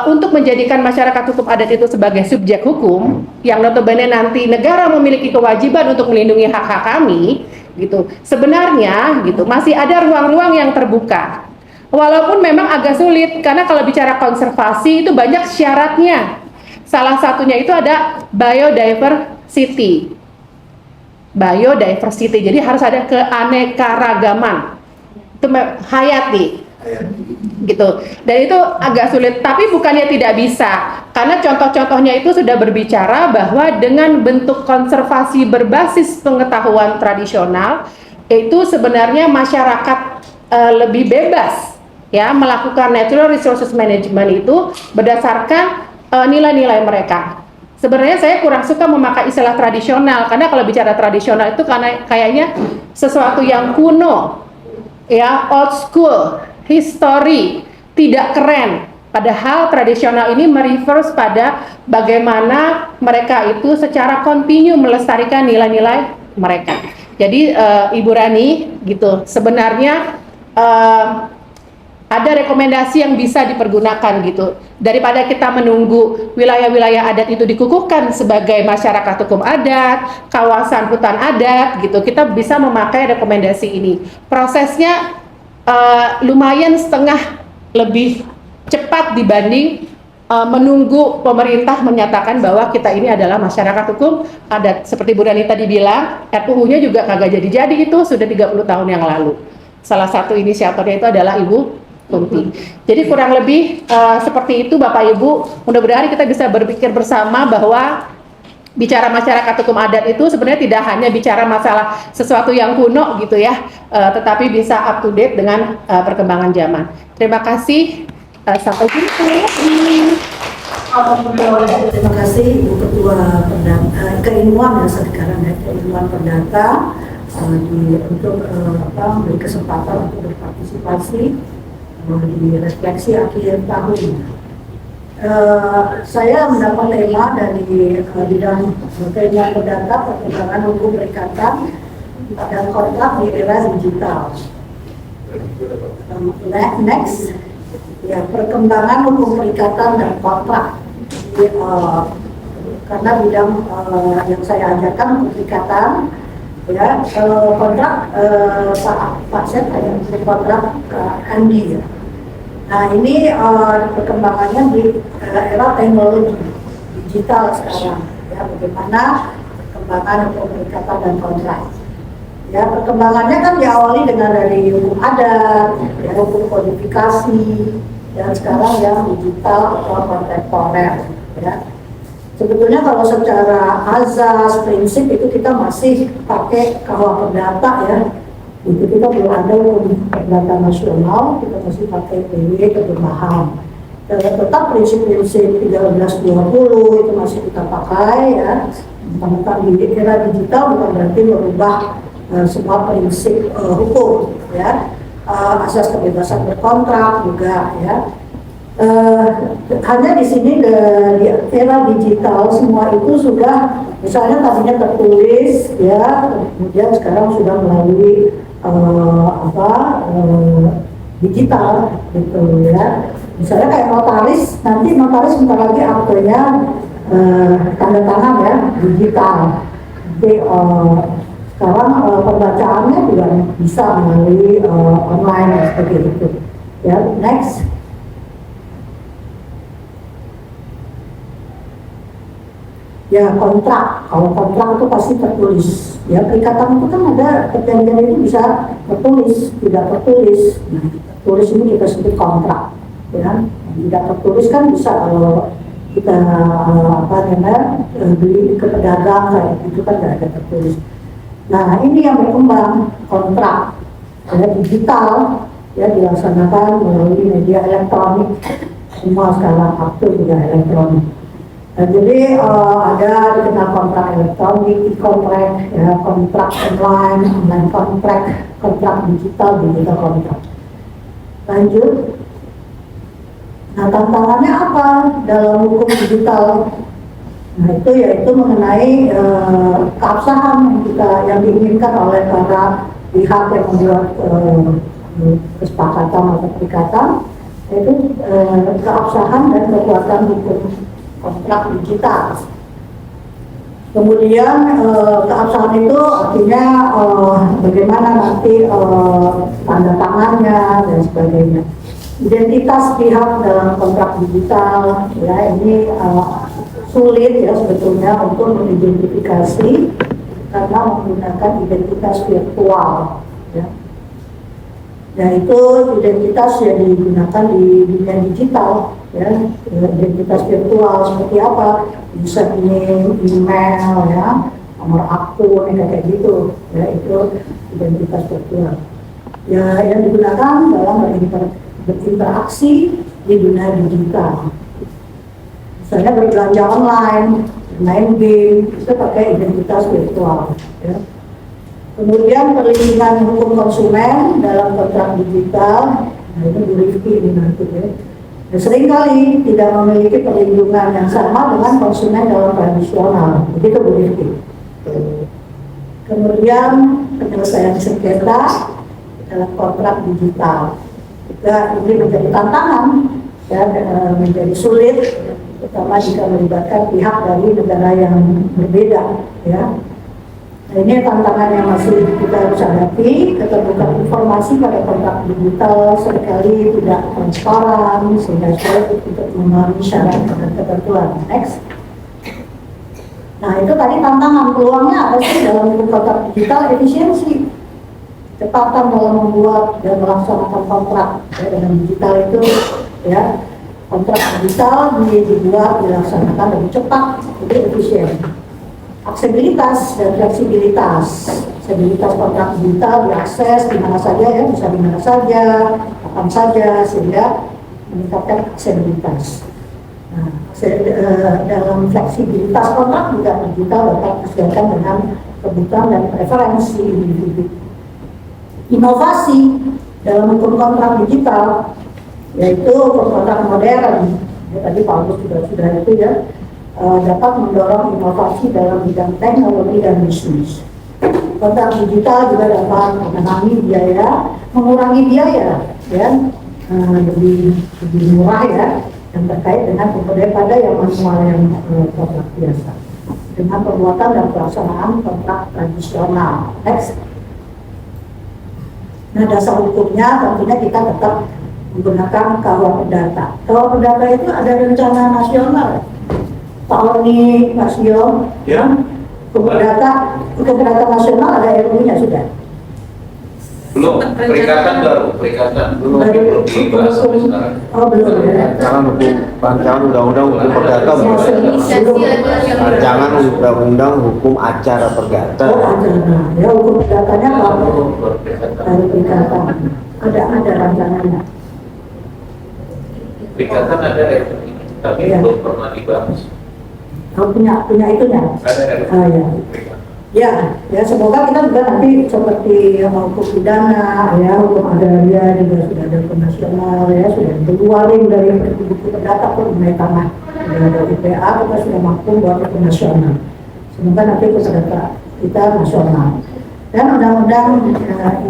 untuk menjadikan masyarakat hukum adat itu sebagai subjek hukum yang notabene nanti negara memiliki kewajiban untuk melindungi hak-hak kami gitu. Sebenarnya gitu masih ada ruang-ruang yang terbuka. Walaupun memang agak sulit karena kalau bicara konservasi itu banyak syaratnya. Salah satunya itu ada biodiversity. Biodiversity. Jadi harus ada keanekaragaman. Itu hayati. Gitu. Dan itu agak sulit, tapi bukannya tidak bisa, karena contoh-contohnya itu sudah berbicara bahwa dengan bentuk konservasi berbasis pengetahuan tradisional itu sebenarnya masyarakat lebih bebas ya melakukan natural resources management itu berdasarkan nilai-nilai mereka. Sebenarnya saya kurang suka memakai istilah tradisional karena kalau bicara tradisional itu karena kayaknya sesuatu yang kuno ya, old school, history, tidak keren. Padahal tradisional ini mereverse pada bagaimana mereka itu secara kontinu melestarikan nilai-nilai mereka. Jadi Ibu Rani gitu, sebenarnya ada rekomendasi yang bisa dipergunakan gitu. Daripada kita menunggu wilayah-wilayah adat itu dikukuhkan sebagai masyarakat hukum adat, kawasan hutan adat gitu, kita bisa memakai rekomendasi ini. Prosesnya lumayan setengah lebih cepat dibanding menunggu pemerintah menyatakan bahwa kita ini adalah masyarakat hukum adat. Seperti Bu Rani tadi bilang, RUU-nya juga kagak jadi-jadi, itu sudah 30 tahun yang lalu. Salah satu inisiatornya itu adalah Ibu Kunti. Jadi kurang lebih seperti itu Bapak Ibu. Mudah-mudahan kita bisa berpikir bersama bahwa bicara masyarakat hukum adat itu sebenarnya tidak hanya bicara masalah sesuatu yang kuno gitu ya, tetapi bisa up to date dengan perkembangan zaman. Terima kasih. Sampai jumpa. Terima kasih Ibu Ketua Keilmuan ya sekarang ya, Keilmuan Perdata untuk memberi kesempatan untuk berpartisipasi di refleksi akhir tahun. Saya mendapat tema dari bidang keilmuan perdata, perkembangan hukum perikatan dan kontrak di era digital. Next, ya, perkembangan hukum perikatan dan kontrak. Jadi, karena bidang yang saya ajarkan hukum perikatan, ya, kontrak Pak Seth ada kontrak Andi ya. Nah ini perkembangannya di era teknologi digital sekarang, ya, bagaimana perkembangan hukum perikatan dan kontrak. Ya, perkembangannya kan diawali dengan dari hukum adat, ya, hukum kodifikasi, dan sekarang yang digital atau kontemporer. Ya. Sebetulnya kalau secara azas prinsip itu kita masih pakai KUH Perdata ya. Itu kita belum ada hukum perdata nasional, kita masih pakai PW keberbahan. Tetap prinsip-prinsip 1320 itu masih kita pakai ya. Tentang di era digital bukan berarti merubah semua prinsip hukum ya. Asas kebebasan berkontrak juga ya. Hanya di sini di era digital semua itu sudah misalnya tadinya tertulis ya, kemudian sekarang sudah melalui digital gitu ya. Misalnya kayak notaris, nanti notaris sebentar lagi aktenya tanda tangan ya digital. Nanti sekarang pembacaannya juga bisa melalui online seperti itu. Ya, next. Ya, kontrak. Kalau kontrak itu pasti tertulis. Ya, perikatan itu kan ada perjanjian itu bisa tertulis, tidak tertulis. Nah, tertulis ini kita sebut kontrak. Ya, tidak tertulis kan bisa kalau kita beli ke pedagang kayak itu kan tidak ada tertulis. Nah, ini yang berkembang kontrak. Ya, digital ya dilaksanakan melalui media elektronik. Semua sekarang aktif juga elektronik. Nah, jadi ada dikenal kontrak elektronik, e-kontrak, ya, kontrak online, online kontrak, kontrak digital, digital kontrak. Lanjut. Nah, tantangannya apa dalam hukum digital? Nah, itu yaitu mengenai keabsahan yang diinginkan oleh para pihak yang membuat kesepakatan atau perikatan, yaitu keabsahan dan kekuatan hukum kontrak digital. Kemudian keabsahan itu artinya bagaimana nanti tanda tangannya dan sebagainya. Identitas pihak dalam kontrak digital ya ini sulit ya sebetulnya untuk mengidentifikasi karena menggunakan identitas virtual ya. Nah, itu identitas yang digunakan di dunia digital ya, identitas virtual seperti apa, username, email ya, nomor akun kayak gitu ya, itu identitas virtual ya yang digunakan dalam berinteraksi di dunia digital. Misalnya berbelanja online, main game, itu pakai identitas virtual ya. Kemudian perlindungan hukum konsumen dalam kontrak digital, nah itu Bu Rifki ini nanti ya. Nah, seringkali tidak memiliki perlindungan yang sama dengan konsumen dalam tradisional, begitu Bu Rifki. Kemudian penyelesaian sengketa dalam kontrak digital. juga ini menjadi tantangan ya, menjadi sulit, terutama jika melibatkan pihak dari negara yang berbeda ya. Nah, ini tantangan yang masih kita harus hadapi. Keterbukaan informasi pada kontrak digital seringkali tidak transparan sehingga sulit untuk memenuhi syarat dan ketentuan. Next. Nah, itu tadi tantangan. Peluangnya apa sih dalam kontrak digital? Efisiensi, kecepatan dalam membuat dan melaksanakan kontrak ya, dengan digital itu ya, kontrak digital dibuat dilaksanakan lebih cepat, lebih efisien. Aksesibilitas dan fleksibilitas. Aksesibilitas kontrak digital diakses di mana saja ya, bisa di mana saja, kapan saja, sehingga meningkatkan aksesibilitas. Nah, dalam fleksibilitas kontrak juga digital dapat disesuaikan dengan kebutuhan dan preferensi individu. Inovasi dalam hukum kontrak digital yaitu hukum kontrak modern. Ya, tadi Pak Agus sudah itu ya. Dapat mendorong inovasi dalam bidang teknologi dan bisnis. Kontrak digital juga dapat mengurangi biaya, ya, lebih murah ya, yang terkait dengan daripada yang manual yang kontrak biasa. Dengan perbuatan dan pelaksanaan kontrak tradisional. Next. Nah, dasar hukumnya tentunya kita tetap menggunakan KUH Perdata. KUH Perdata itu ada rencana nasional. Pak Oni, Mas Yom, ya. Hukum Perdata nasional ada RU-nya sudah. Belum, perikatan belum dibahas sampai sekarang. Oh belum ya. Rancangan undang-undang hukum perdata belum. Rancangan undang-undang hukum acara perdata. Oh ada, ya hukum perdatanya kalau dari perikatan ada rancangannya. Perikatan ada tapi Ya. belum pernah dibahas. Kalau punya itunya. Ada. Ya, semoga kita juga nanti seperti hukum pidana, ya, hukum agraria juga sudah ada hukum nasional, ya, sudah dikeluarin dari buku perdata pun mengenai tanah, sudah ada UPA, kita sudah mampu buat hukum nasional. Semoga nanti perdata kita nasional. Dan undang-undang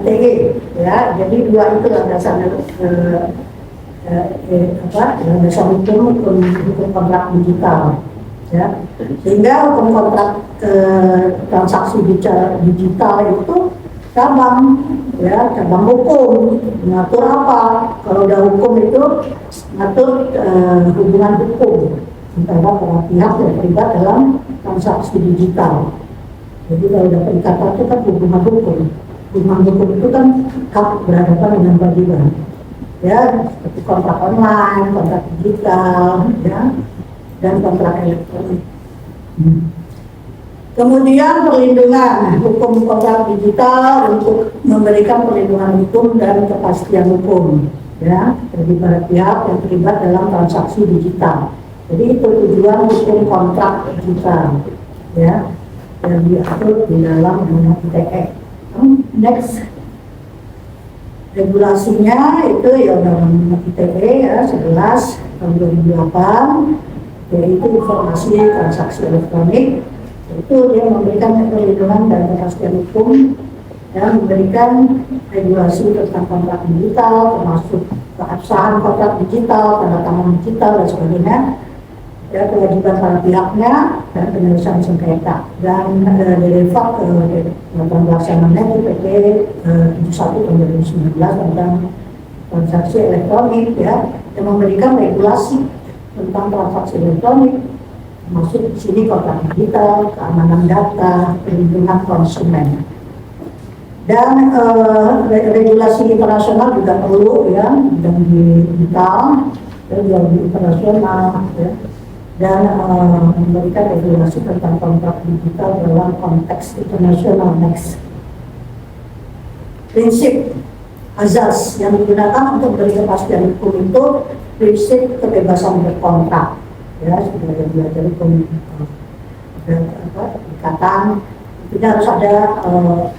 ITE, ya, jadi dua itu landasan dasar hukum kontrak digital. Ya, sehingga hukum kontrak transaksi digital itu cabang hukum mengatur apa. Kalau udah hukum itu mengatur hubungan hukum antara para pihak yang terlibat dalam transaksi digital. Jadi kalau udah perikatan itu kan hubungan hukum. Hubungan hukum itu kan hak berhadapan dengan kewajiban. Ya, seperti kontrak online, kontrak digital, ya, dan kontrak elektronik. Kemudian perlindungan hukum kontrak digital untuk memberikan perlindungan hukum dan kepastian hukum, ya, bagi para pihak yang terlibat dalam transaksi digital. Jadi itu tujuan hukum kontrak digital, ya, yang diatur di dalam undang-undang ITE. Next. Regulasinya itu ya undang-undang ITE ya 11 tahun 2008, yaitu informasi transaksi elektronik. Itu dia memberikan perlindungan dan kepastian hukum dan memberikan regulasi tentang kontrak digital, termasuk keabsahan kontrak digital, tanda tangan digital dan sebagainya, ya, kewajiban para pihaknya dan penyelesaian sengketa. Dan derivat pelaksananya itu PP 71 tahun 2019 tentang transaksi elektronik, ya, yang memberikan regulasi tentang transaksi elektronik, masuk di sini kontrak digital, keamanan data, perlindungan konsumen. Dan regulasi internasional juga perlu, ya, dan digital dan juga di internasional, ya, dan memberikan regulasi tentang kontrak digital dalam konteks internasional. Next. Prinsip azas yang digunakan untuk beri kepastian hukum itu prinsip kebebasan berkontrak, ya, sudah ada belajar hukum ikatan, itu harus ada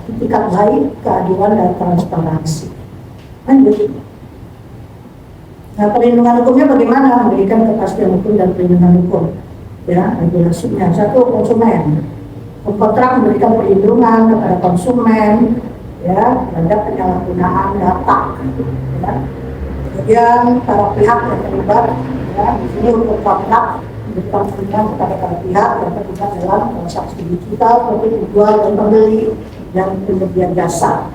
etikat baik, keadilan dan transparansi. Lanjut. Nah, perlindungan hukumnya bagaimana? Memberikan kepastian hukum dan perlindungan hukum, ya, regulasinya. Satu, konsumen. Kontrak memberikan perlindungan kepada konsumen, ya, terhadap penyalahgunaan data, ya. Kemudian para pihak yang terlibat, ya, di sini untuk kontrak memberikan perlindungan kepada para pihak yang terlibat dalam transaksi digital seperti penjual dan pembeli dan penyedia jasa.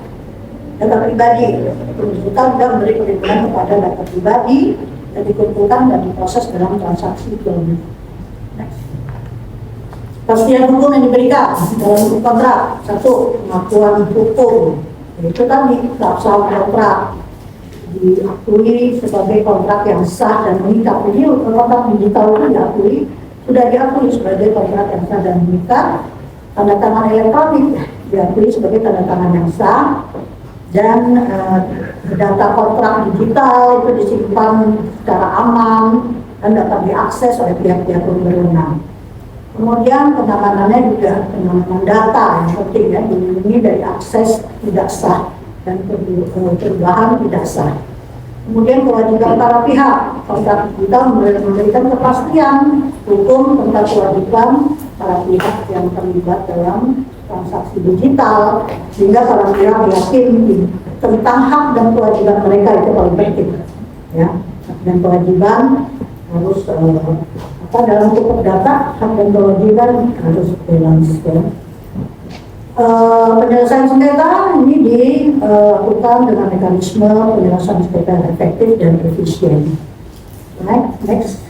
Data pribadi, kita sudah memberi perlindungan kepada data pribadi yang dikumpulkan dan diproses dalam transaksi jual beli. Kepastian hukum yang diberikan dalam kontrak, satu, pengakuan hukum, itu tadi soal kontrak diakui sebagai kontrak yang sah dan mengikat. Jadi kontrak digital itu sudah diakui sebagai kontrak yang sah dan mengikat. Tanda tangan elektronik diakui sebagai tanda tangan yang sah, dan data kontrak digital itu disimpan secara aman dan dapat diakses oleh pihak-pihak berwenang. Kemudian pengamanannya juga pengamanan data yang penting, ya, dilindungi dari akses tidak sah dan perubahan tidak sah. Kemudian kewajiban para pihak, kontrak digital memberikan kepastian hukum tentang kewajiban para pihak yang terlibat dalam transaksi digital, sehingga para pihak yakin tentang hak dan kewajiban mereka. Itu paling penting, ya. Hak dan kewajiban harus dalam hukum data, hak dan kewajiban harus balance, ya. Penyelesaian sengketa ini dilakukan dengan mekanisme penyelesaian sengketa yang efektif dan efisien. Next.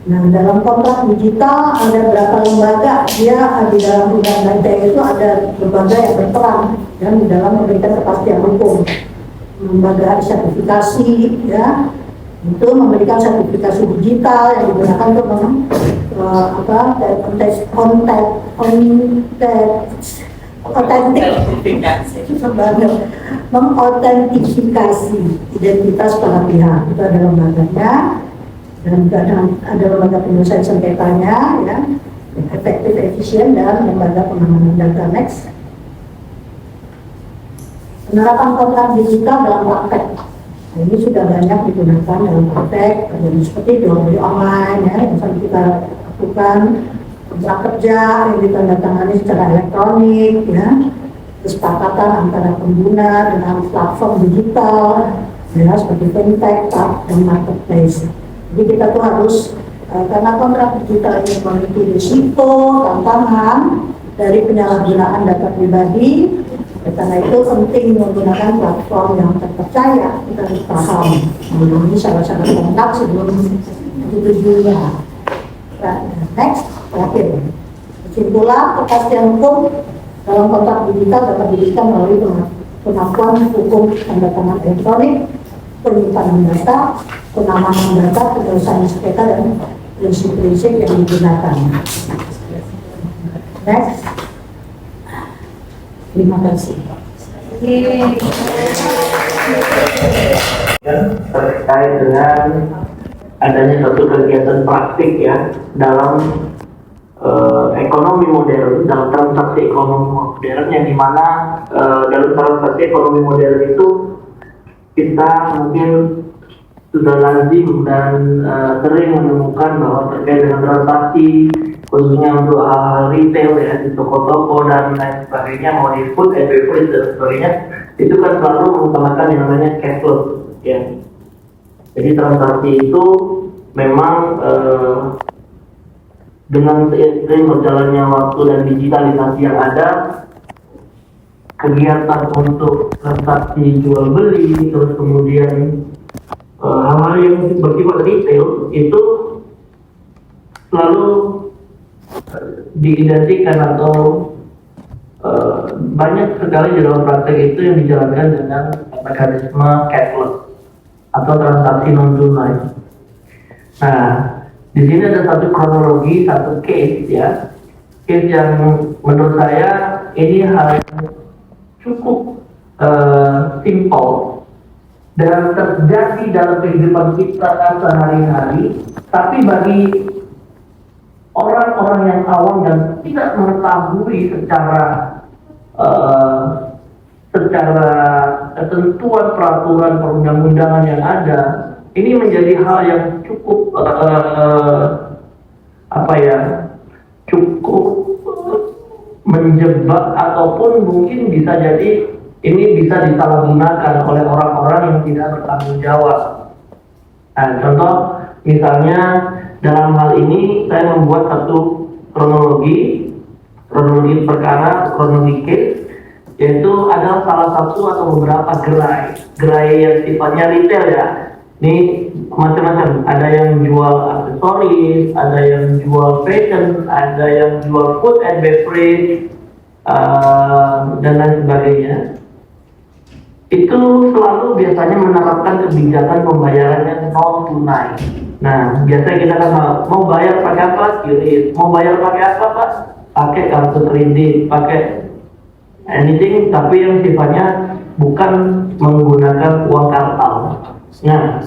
Nah, dalam kontrak digital ada berapa lembaga? Dia di dalam undang-undang ITE itu ada lembaga yang berperan dan di dalam memberikan kepastian hukum. Lembaga sertifikasi, ya, itu memberikan sertifikasi digital yang digunakan untuk mengotentifikasi identitas para pihak. Itu ada lembaganya, dan ada lembaga penyelesaian sengketanya, ya, efektif, efisien, dan lembaga pengamanan data. Next. Penerapan kontrak digital dalam praktek. Nah, ini sudah banyak digunakan dalam praktek, seperti jual beli online, ya, yang sering kita lakukan, kontrak kerja yang ditandatangani secara elektronik, ya, kesepakatan antara pengguna dengan platform digital, ya, seperti fintech, dan marketplace. Jadi kita tuh harus, karena kontrak digital ini memiliki risiko, tantangan dari penyalahgunaan data pribadi. Karena itu penting menggunakan platform yang terpercaya. Kita harus paham mengenai syarat-syarat kontrak sebelum ditujunya. Next, terakhir. Kesimpulan, kepastian hukum dalam kontrak digital dapat diberikan melalui pengakuan hukum tanda tangan elektronik, penyimpanan data, pengamanan data, penyelesaian sengketa, dan prinsip-prinsip yang digunakan. Next. Terima kasih. Terkait dengan adanya satu kegiatan praktik, ya, dalam ekonomi modern, dalam transaksi ekonomi modern, yang dimana dalam transaksi ekonomi modern itu kita mungkin sudah lazim dan sering menemukan bahwa terkait dengan transaksi, khususnya untuk hal-hal retail, ya, di toko-toko dan lain sebagainya, mau di food and beverage dan sebagainya, itu kan selalu mengutamakan yang namanya cashless, ya. Jadi transaksi itu memang dengan seiring berjalannya waktu dan digitalisasi yang ada, kegiatan untuk transaksi jual beli, terus kemudian hal-hal yang bersifat retail itu selalu diidentikan atau banyak sekali di dalam praktek itu yang dijalankan dengan mekanisme cashless atau transaksi non tunai. Nah, di sini ada satu kronologi, satu case, ya, case yang menurut saya ini hal yang cukup simple dan terjadi dalam kehidupan kita sehari-hari, tapi bagi orang-orang yang awam dan tidak mengetahui secara ketentuan peraturan perundang-undangan yang ada, ini menjadi hal yang cukup cukup menjebak ataupun mungkin bisa jadi ini bisa disalahgunakan oleh orang-orang yang tidak bertanggung jawab. Nah, contoh misalnya dalam hal ini saya membuat satu kronologi perkara, kronologi case, yaitu ada salah satu atau beberapa gerai yang sifatnya retail ya. Ini macam-macam, ada yang jual aksesoris, ada yang jual fashion, ada yang jual food and beverage, dan lain sebagainya. Itu selalu biasanya menerapkan kebijakan pembayaran yang non tunai. Nah, biasanya kita kan mau bayar pakai apa? QRIS. Mau bayar pakai apa, Pak? Pakai kartu kredit, pakai anything, tapi yang sifatnya bukan menggunakan uang kartal. Nah,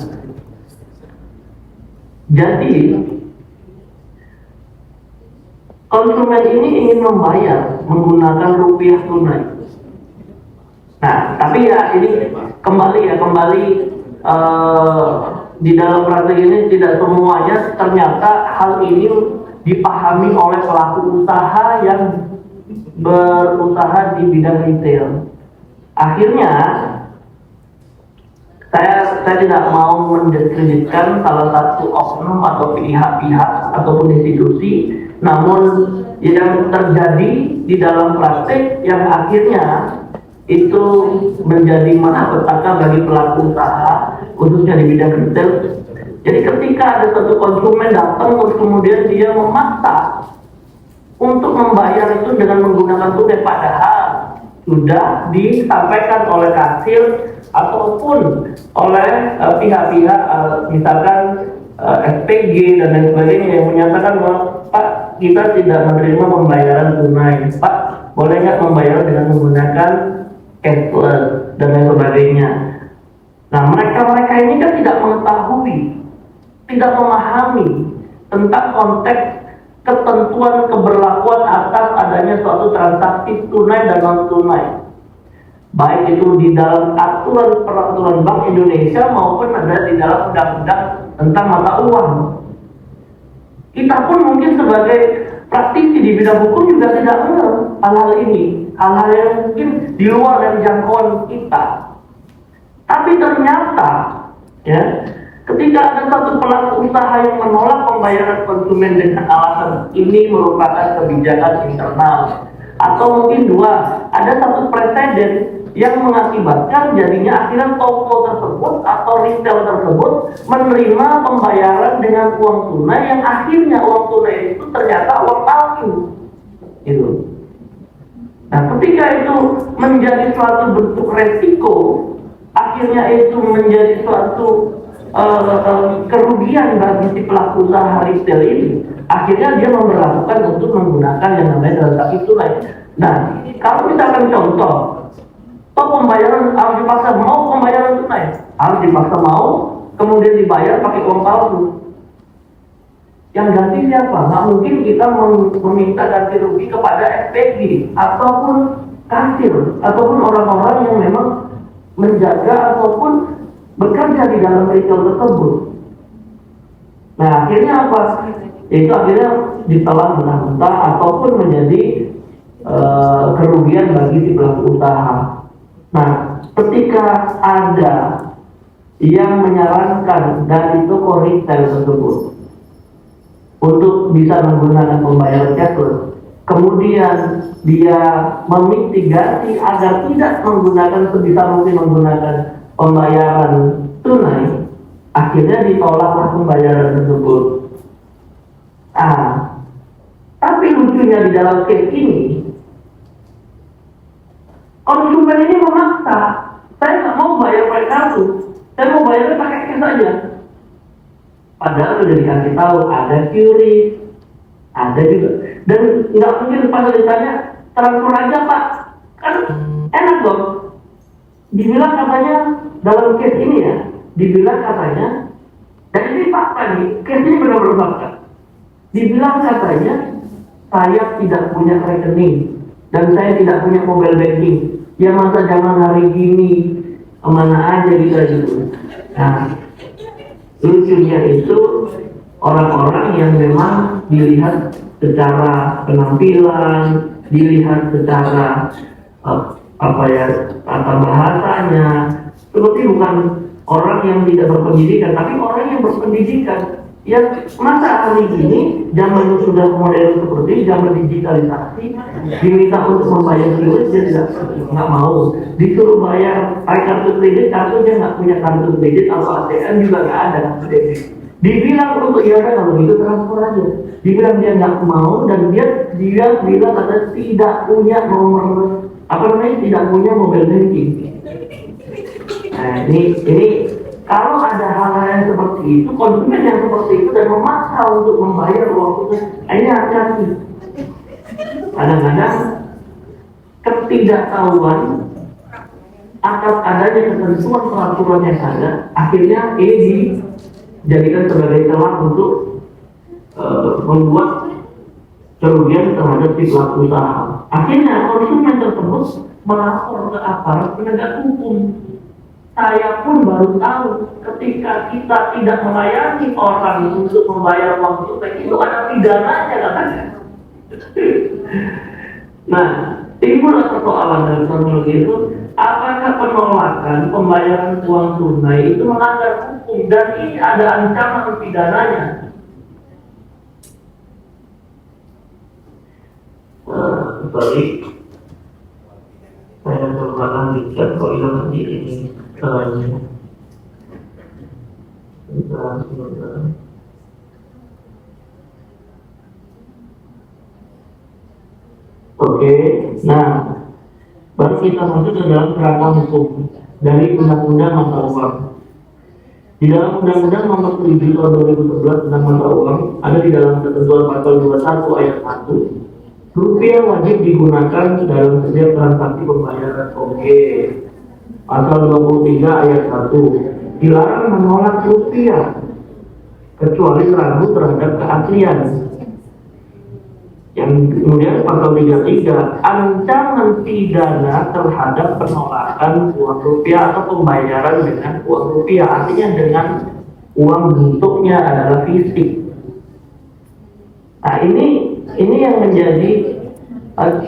jadi konsumen ini ingin membayar menggunakan rupiah tunai. Nah, tapi ya ini kembali di dalam praktek ini tidak semuanya ternyata hal ini dipahami oleh pelaku usaha yang berusaha di bidang retail. Akhirnya saya tidak mau mendiskreditkan salah satu oknum atau pihak-pihak ataupun institusi, namun yang terjadi di dalam praktek yang akhirnya itu menjadi malapetaka bagi pelaku usaha, khususnya di bidang retail. Jadi ketika ada satu konsumen datang terus kemudian dia memaksa untuk membayar itu dengan menggunakan tunai, padahal sudah disampaikan oleh kasir ataupun oleh pihak-pihak misalkan SPG dan lain sebagainya yang menyatakan bahwa Pak, kita tidak menerima pembayaran tunai, Pak, boleh nggak membayar dengan menggunakan cashless dan lain sebagainya. Nah, mereka ini kan tidak mengetahui, tidak memahami tentang konteks ketentuan keberlakuan atas adanya suatu transaksi tunai dan non tunai, baik itu di dalam peraturan Bank Indonesia maupun ada di dalam undang-undang tentang mata uang. Kita pun mungkin sebagai praktisi di bidang hukum juga tidak mengerti hal-hal ini, hal-hal yang mungkin di luar dari jangkauan kita. Tapi ternyata ya, ketika ada satu pelaku usaha yang menolak pembayaran konsumen dengan alasan ini merupakan kebijakan internal, atau mungkin dua, ada satu presiden yang mengakibatkan jadinya akhirnya toko tersebut atau retail tersebut menerima pembayaran dengan uang tunai yang akhirnya uang tunai itu ternyata uang palsu. Itu. Nah, ketika itu menjadi suatu bentuk resiko, akhirnya itu menjadi suatu kerugian bagi si pelaku usaha retail ini, akhirnya dia memperlakukan untuk menggunakan yang namanya transaksi tunai. Nah, kalau misalkan contoh, pembayaran harus dipaksa mau pembayaran tunai, harus dipaksa mau, kemudian dibayar pakai uang palsu. Yang ganti siapa? Nggak mungkin kita meminta ganti rugi kepada SPG ataupun kasir ataupun orang-orang yang memang menjaga ataupun bekerja di dalam retail tersebut. Nah, akhirnya apa? Itu akhirnya ditelan mentah-mentah ataupun menjadi kerugian bagi si pelaku usaha. Nah, ketika ada yang menyarankan dari toko retail tersebut untuk bisa menggunakan pembayaran cashless, kemudian dia memitigasi agar tidak menggunakan sebisa mungkin menggunakan pembayaran tunai, akhirnya ditolaklah pembayaran tersebut. Tapi lucunya di dalam case ini, konsumen ini memaksa, saya nggak mau bayar pakai kartu, saya mau bayarnya pakai cash saja. Padahal sudah dikasih tahu ada QRIS, ada juga, dan nggak mungkin pas ditanya transfer aja Pak, kan enak dong. Dibilang katanya dalam case ini ya, dibilang katanya, dan ini fakta nih, case ini benar-benar fakta. Dibilang katanya saya tidak punya rekening dan saya tidak punya mobile banking. Ya masa zaman hari gini kemana aja gitu. Nah, lucunya itu orang-orang yang memang dilihat secara penampilan, dilihat secara apa ya, tata bahasanya, seperti bukan orang yang tidak berpendidikan, tapi orang yang berpendidikan. Ya, masa hari ini zaman sudah modern seperti zaman digitalisasi, diminta untuk membayar kredit dia nggak mau, disuruh bayar pakai kartu kredit, kartu dia nggak punya kartu kredit atau ATM juga nggak ada kartu kredit. Dibilang untuk ya kalau itu transfer aja, dibilang dia nggak mau dan dia bilang ada tidak punya nomor tidak punya mobile banking. Nah ini kalau ada hal-hal yang seperti itu, konsumen yang seperti itu dan memaksa untuk membayar uang itu, ini hati-hati. Kadang-kadang ketidaktahuan atas adanya ketentuan peraturan yang ada, akhirnya ini dijadikan sebagai celah untuk membuat kerugian terhadap si pelaku usaha. Akhirnya konsumen tersebut melapor ke aparat penegak hukum. Saya pun baru tahu ketika kita tidak melayani orang untuk membayar uang tunai itu ada pidananya katanya. Nah, timbul persoalan dalam teknologi itu, apakah penolakan pembayaran uang tunai itu melanggar hukum dan ini ada ancaman pidananya? Balik, saya coba lanjutkan kok hilang ini. Oke, nah baru kita masuk ke dalam kerangka hukum dari Undang-Undang Mata Uang. Di dalam Undang-Undang Nomor 7 Tahun 2011 tentang Mata Uang ada di dalam ketentuan pasal 21 ayat 1, rupiah wajib digunakan dalam setiap transaksi pembayaran. Oke. Pasal 23 ayat 1, dilarang menolak rupiah kecuali ragu terhadap keaslian. Yang kemudian pasal 33, ancaman pidana terhadap penolakan uang rupiah atau pembayaran dengan uang rupiah, artinya dengan uang bentuknya adalah fisik. Nah ini yang menjadi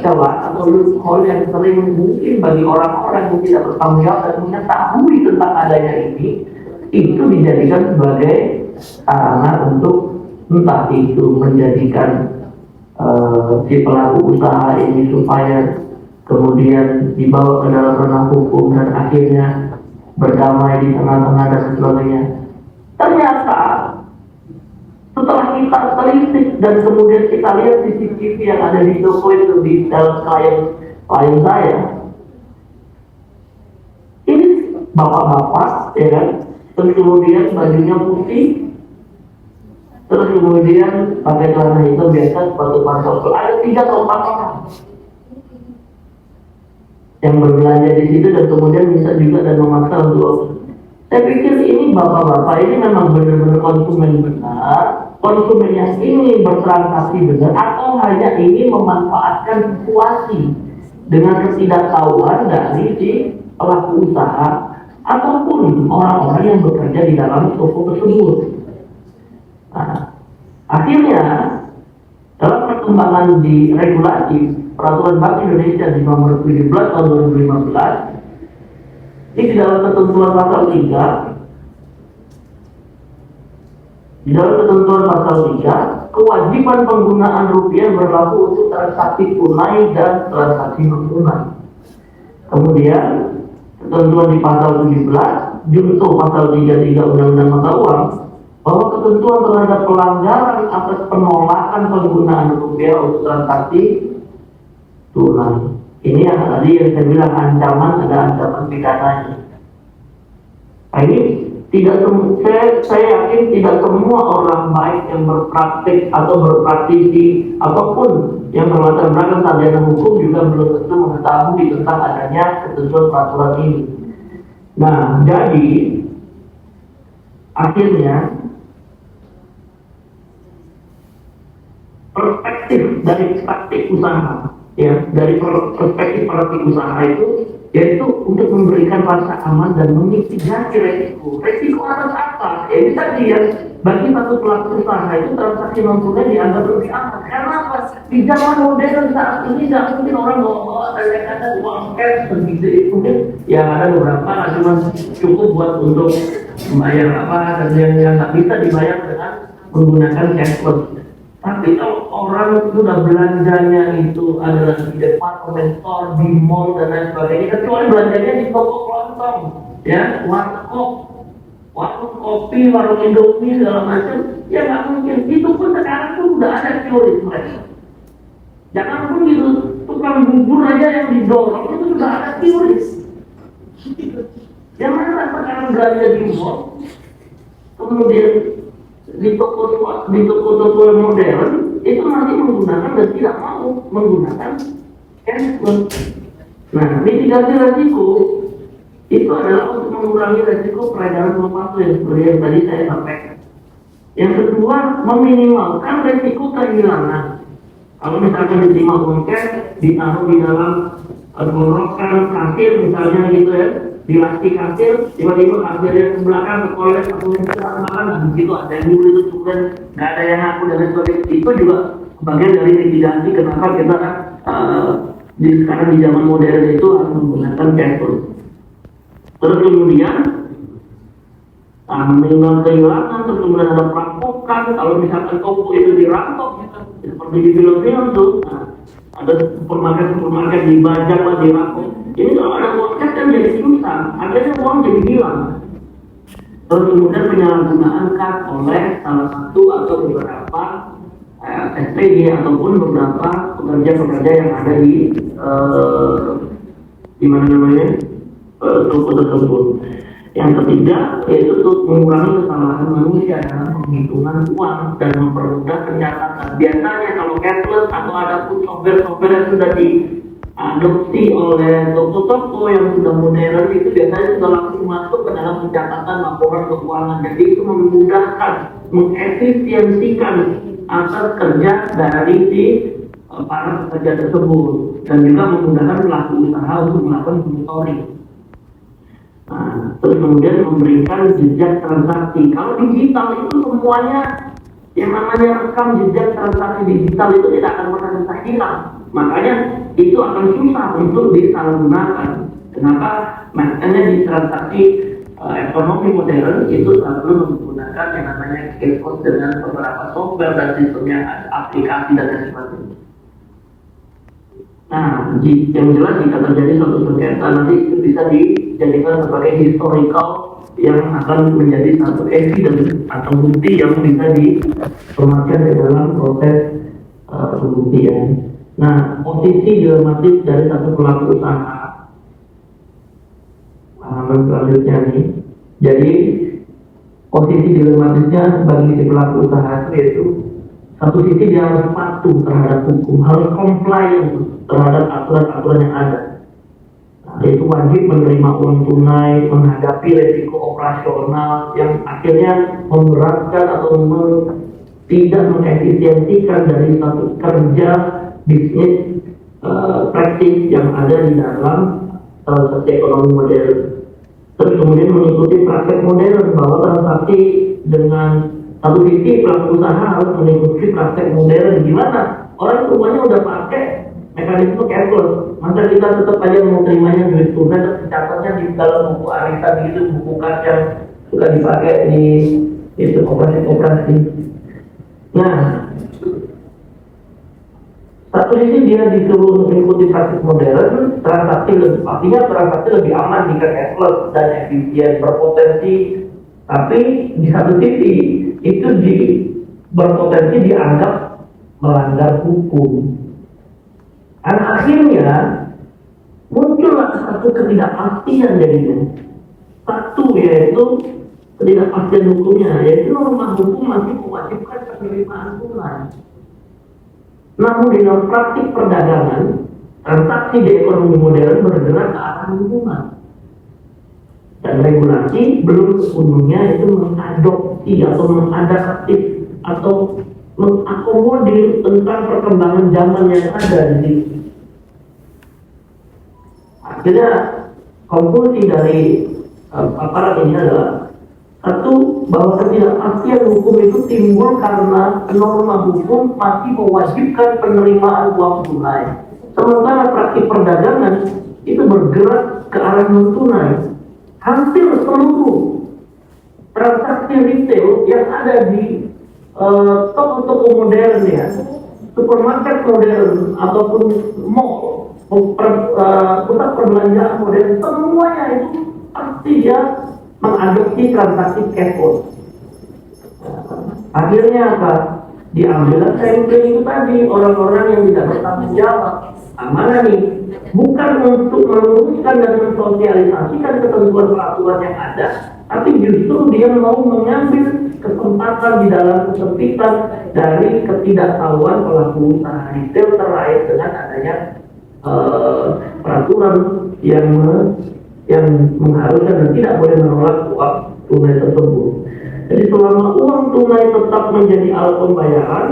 celah atau loophole yang sering mungkin bagi orang-orang yang tidak bertanggung jawab dan mengetahui tentang adanya ini, itu dijadikan sebagai sarana untuk entah itu menjadikan si pelaku usaha ini supaya kemudian dibawa ke dalam ranah hukum dan akhirnya berdamai di tengah-tengah dan sebagainya. Ternyata setelah kita telisik dan kemudian kita lihat CCTV yang ada di toko itu di dalam klien saya, ini bapak-bapak, ya kan, terus kemudian bajunya putih, terus kemudian pakai celana hitam biasa, sepatu pantofel, ada 3 atau 4 orang yang berbelanja di situ dan kemudian bisa juga dan memaksa untuk. Saya pikir ini bapak-bapak ini memang benar-benar konsumen benar, konsumen yang ingin bertransaksi benar, atau hanya ingin memanfaatkan situasi dengan ketidaktahuan dari si pelaku usaha ataupun orang-orang yang bekerja di dalam toko tersebut. Nah, akhirnya dalam perkembangan di regulasi Peraturan Bank Indonesia di nomor 17 tahun 2015, ini di dalam ketentuan pasal 3, di dalam ketentuan pasal 3, kewajiban penggunaan rupiah berlaku untuk transaksi tunai dan transaksi non tunai. Kemudian ketentuan di pasal 17 junto pasal 33 Undang-Undang Mata Uang bahwa ketentuan terhadap pelanggaran atas penolakan penggunaan rupiah untuk transaksi tunai. Ini yang tadi yang saya bilang ancaman, ada ancaman pidananya. Nah, ini tidak saya yakin tidak semua orang baik yang berpraktik atau berpraktisi ataupun yang berlatar belakang sarjana hukum juga belum tentu mengetahui tentang adanya ketentuan peraturan ini. Nah, jadi akhirnya perspektif dari praktik usaha, ya, dari perspektif praktik usaha itu yaitu untuk memberikan rasa aman dan memitigasi resiko. Resiko atas apa? Ya ini tadi ya, bagi satu pelaku usaha itu transaksi non tunai dianggap lebih aman. Karena apa? di zaman modern saat ini nggak mungkin orang bawa kata uang cash begitu. Mungkin ya ada beberapa cuma cukup buat untuk membayar apa dan yang nggak bisa dibayar dengan menggunakan cashless. Tapi kalau orang sudah belanjanya itu adalah di department store, di mall dan lain sebagainya, kecuali belanjanya di toko kelontong, ya, warung kopi, warung Indomie segala macam, ya nggak mungkin. Itu pun sekarang pun udah ada teori mereka. Jangan pun gitu, tukang bubur aja yang didorong itu sudah ada teori. Yang mana sekarang belanja di mall, kemudian di toko-toko modern itu masih menggunakan dan tidak mau menggunakan cashless. Nah, mitigasi resiko itu adalah untuk mengurangi resiko peredaran uang palsu yang seperti yang tadi saya sampaikan. Yang kedua, meminimalkan resiko kehilangan. Kalau misalkan diterima uang cash, ditaruh di dalam gorokan kasir misalnya gitu ya, di lastik kasir, tiba-tiba kasirnya ke belakang ke toilet atau makan, nah di situ ada yang dulu itu kemudian nggak ada yang ngaku dan lain sebagainya. Itu juga bagian dari mitigasi kenapa kita sekarang di zaman modern itu harus menggunakan cashless. Terus kemudian minimal kehilangan, terus kemudian ada perampokan. Kalau misalkan toko itu dirampok, seperti di film-film tuh, ada supermarket dibajak lah, dirampok. Ini kalau ada uang cash kan jadi susah, akhirnya uang jadi hilang. Terus kemudian penyalahgunaan kad oleh salah satu atau beberapa SPG ataupun beberapa pekerja-pekerja yang ada di mana namanya toko tersebut. Yang ketiga yaitu untuk mengurangi kesalahan manusia dalam penghitungan uang dan mempermudah pencatatan. Biasanya kalau cashless atau ada pun software yang sudah diadopsi oleh toko-toko yang sudah modern itu biasanya sudah langsung masuk ke dalam pencatatan laporan keuangan. Jadi itu memudahkan, mengefisiensikan atas kerja dari para pekerja tersebut dan juga memudahkan pelaku usaha untuk melakukan monitoring. Nah, terus kemudian memberikan jejak transaksi. Kalau digital itu semuanya yang namanya rekam jejak transaksi digital itu tidak akan pernah bisa hilang. Makanya itu akan susah untuk disalahgunakan. Kenapa? Makanya di transaksi ekonomi modern itu selalu menggunakan yang namanya QR code dengan beberapa software dan sistem yang ada, aplikasi dan lain sebagainya. Nah, yang jelas jika terjadi suatu sengketa nanti itu bisa dijadikan sebagai historical yang akan menjadi satu evidence atau bukti yang bisa dipermainkan di dalam proses pembuktian. Nah, posisi dilematis dari satu pelaku usaha. Selanjutnya nih, jadi posisi dilematisnya bagi si pelaku usaha itu yaitu satu sisi dia harus patuh terhadap hukum, harus compliant terhadap aturan-aturan yang ada. Nah, yaitu wajib menerima uang tunai, menghadapi resiko operasional yang akhirnya memberatkan atau tidak mengefisiensikan dari satu kerja bisnis praktis yang ada di dalam transaksi ekonomi modern. Terus kemudian mengikuti praktek modern bahwa transaksi dengan satu sisi pelaku usaha harus mengikuti praktek modern. Gimana? Orang semuanya udah pakai mekanisme cashless. Masa kita tetap aja mau terimanya duit tunai dan tercatatnya di dalam buku arisan gitu, buku kas yang suka dipakai di itu operasi-operasi. Nah, satu sisi dia disuruh mengikuti praktik modern, transaksi lebih aman jika cashless dan efisien, berpotensi. Tapi di satu sisi itu berpotensi dianggap melanggar hukum. Dan akhirnya muncullah satu ketidakpastian jadinya. Satu yaitu ketidakpastian hukumnya, yaitu norma hukum masih mewajibkan penerimaan tunai. Namun di dalam praktik perdagangan, transaksi di ekonomi modern bergerak ke arah lingkungan. Dan regulasi belum sepenuhnya itu mengadopsi atau mengadaptif atau mengakomodir tentang perkembangan zaman yang ada di sini. Akhirnya konklusi dari paparan ini adalah Satu, bahwa ketidakpastian hukum itu timbul karena norma hukum masih mewajibkan penerimaan uang tunai. Sementara praktik perdagangan itu bergerak ke arah non tunai. Hampir seluruh transaksi retail yang ada di toko-toko modern ya, supermarket modern ataupun mall, pusat perbelanjaan modern, semuanya itu pasti dia mengadopsi transaksi cashless. Akhirnya apa? Diambil sampling itu tadi orang-orang yang tidak bertanggung jawab. Mana nih? Bukan untuk meluruskan dan mensosialisasikan ketentuan peraturan yang ada, tapi justru dia mau mengambil kesempatan di dalam kesempitan dari ketidaktahuan pelaku usaha retail terkait dengan adanya peraturan yang mengharuskan dan tidak boleh menolak uang tunai tersebut. Jadi selama uang tunai tetap menjadi alat pembayaran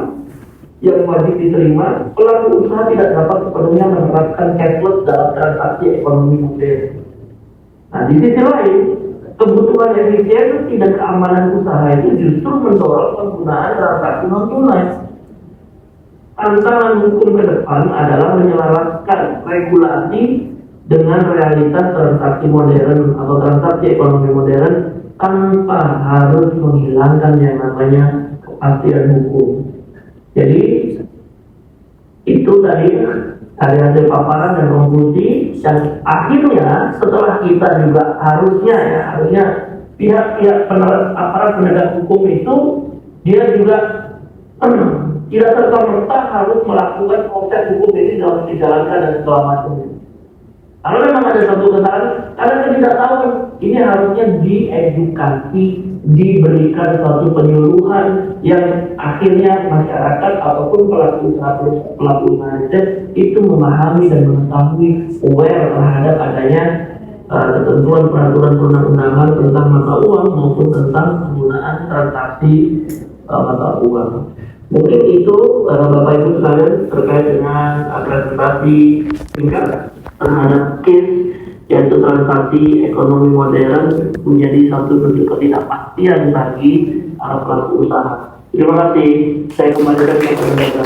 yang wajib diterima, pelaku usaha tidak dapat sepenuhnya menerapkan cashless dalam transaksi ekonomi modern. Nah, di sisi lain, kebutuhan efisiensi dan keamanan usaha itu justru mendorong penggunaan transaksi non tunai. Tantangan hukum ke depan adalah menyelaraskan regulasi dengan realitas transaksi modern atau transaksi ekonomi modern tanpa harus menghilangkan yang namanya kepastian hukum. Jadi itu tadi dari hasil paparan dan konklusi, dan akhirnya setelah kita juga harusnya pihak-pihak aparat penegak hukum itu dia juga tidak serta-merta harus melakukan proses hukum ini dalam dijalankan dan segala macamnya. Kalau memang ada satu kesalahan, ada ketidaktahuan, ini harusnya diedukasi, diberikan suatu penyuluhan yang akhirnya masyarakat ataupun pelaku usaha itu memahami dan mengetahui, aware terhadap adanya ketentuan peraturan perundang-undangan tentang mata uang maupun tentang penggunaan transaksi mata uang. Mungkin itu Bapak Ibu sekalian terkait dengan presentasi singkat terhadap case yaitu transaksi ekonomi modern menjadi satu bentuk ketidakpastian bagi para pelaku usaha. Terima kasih. Saya kembalikan ke Anda.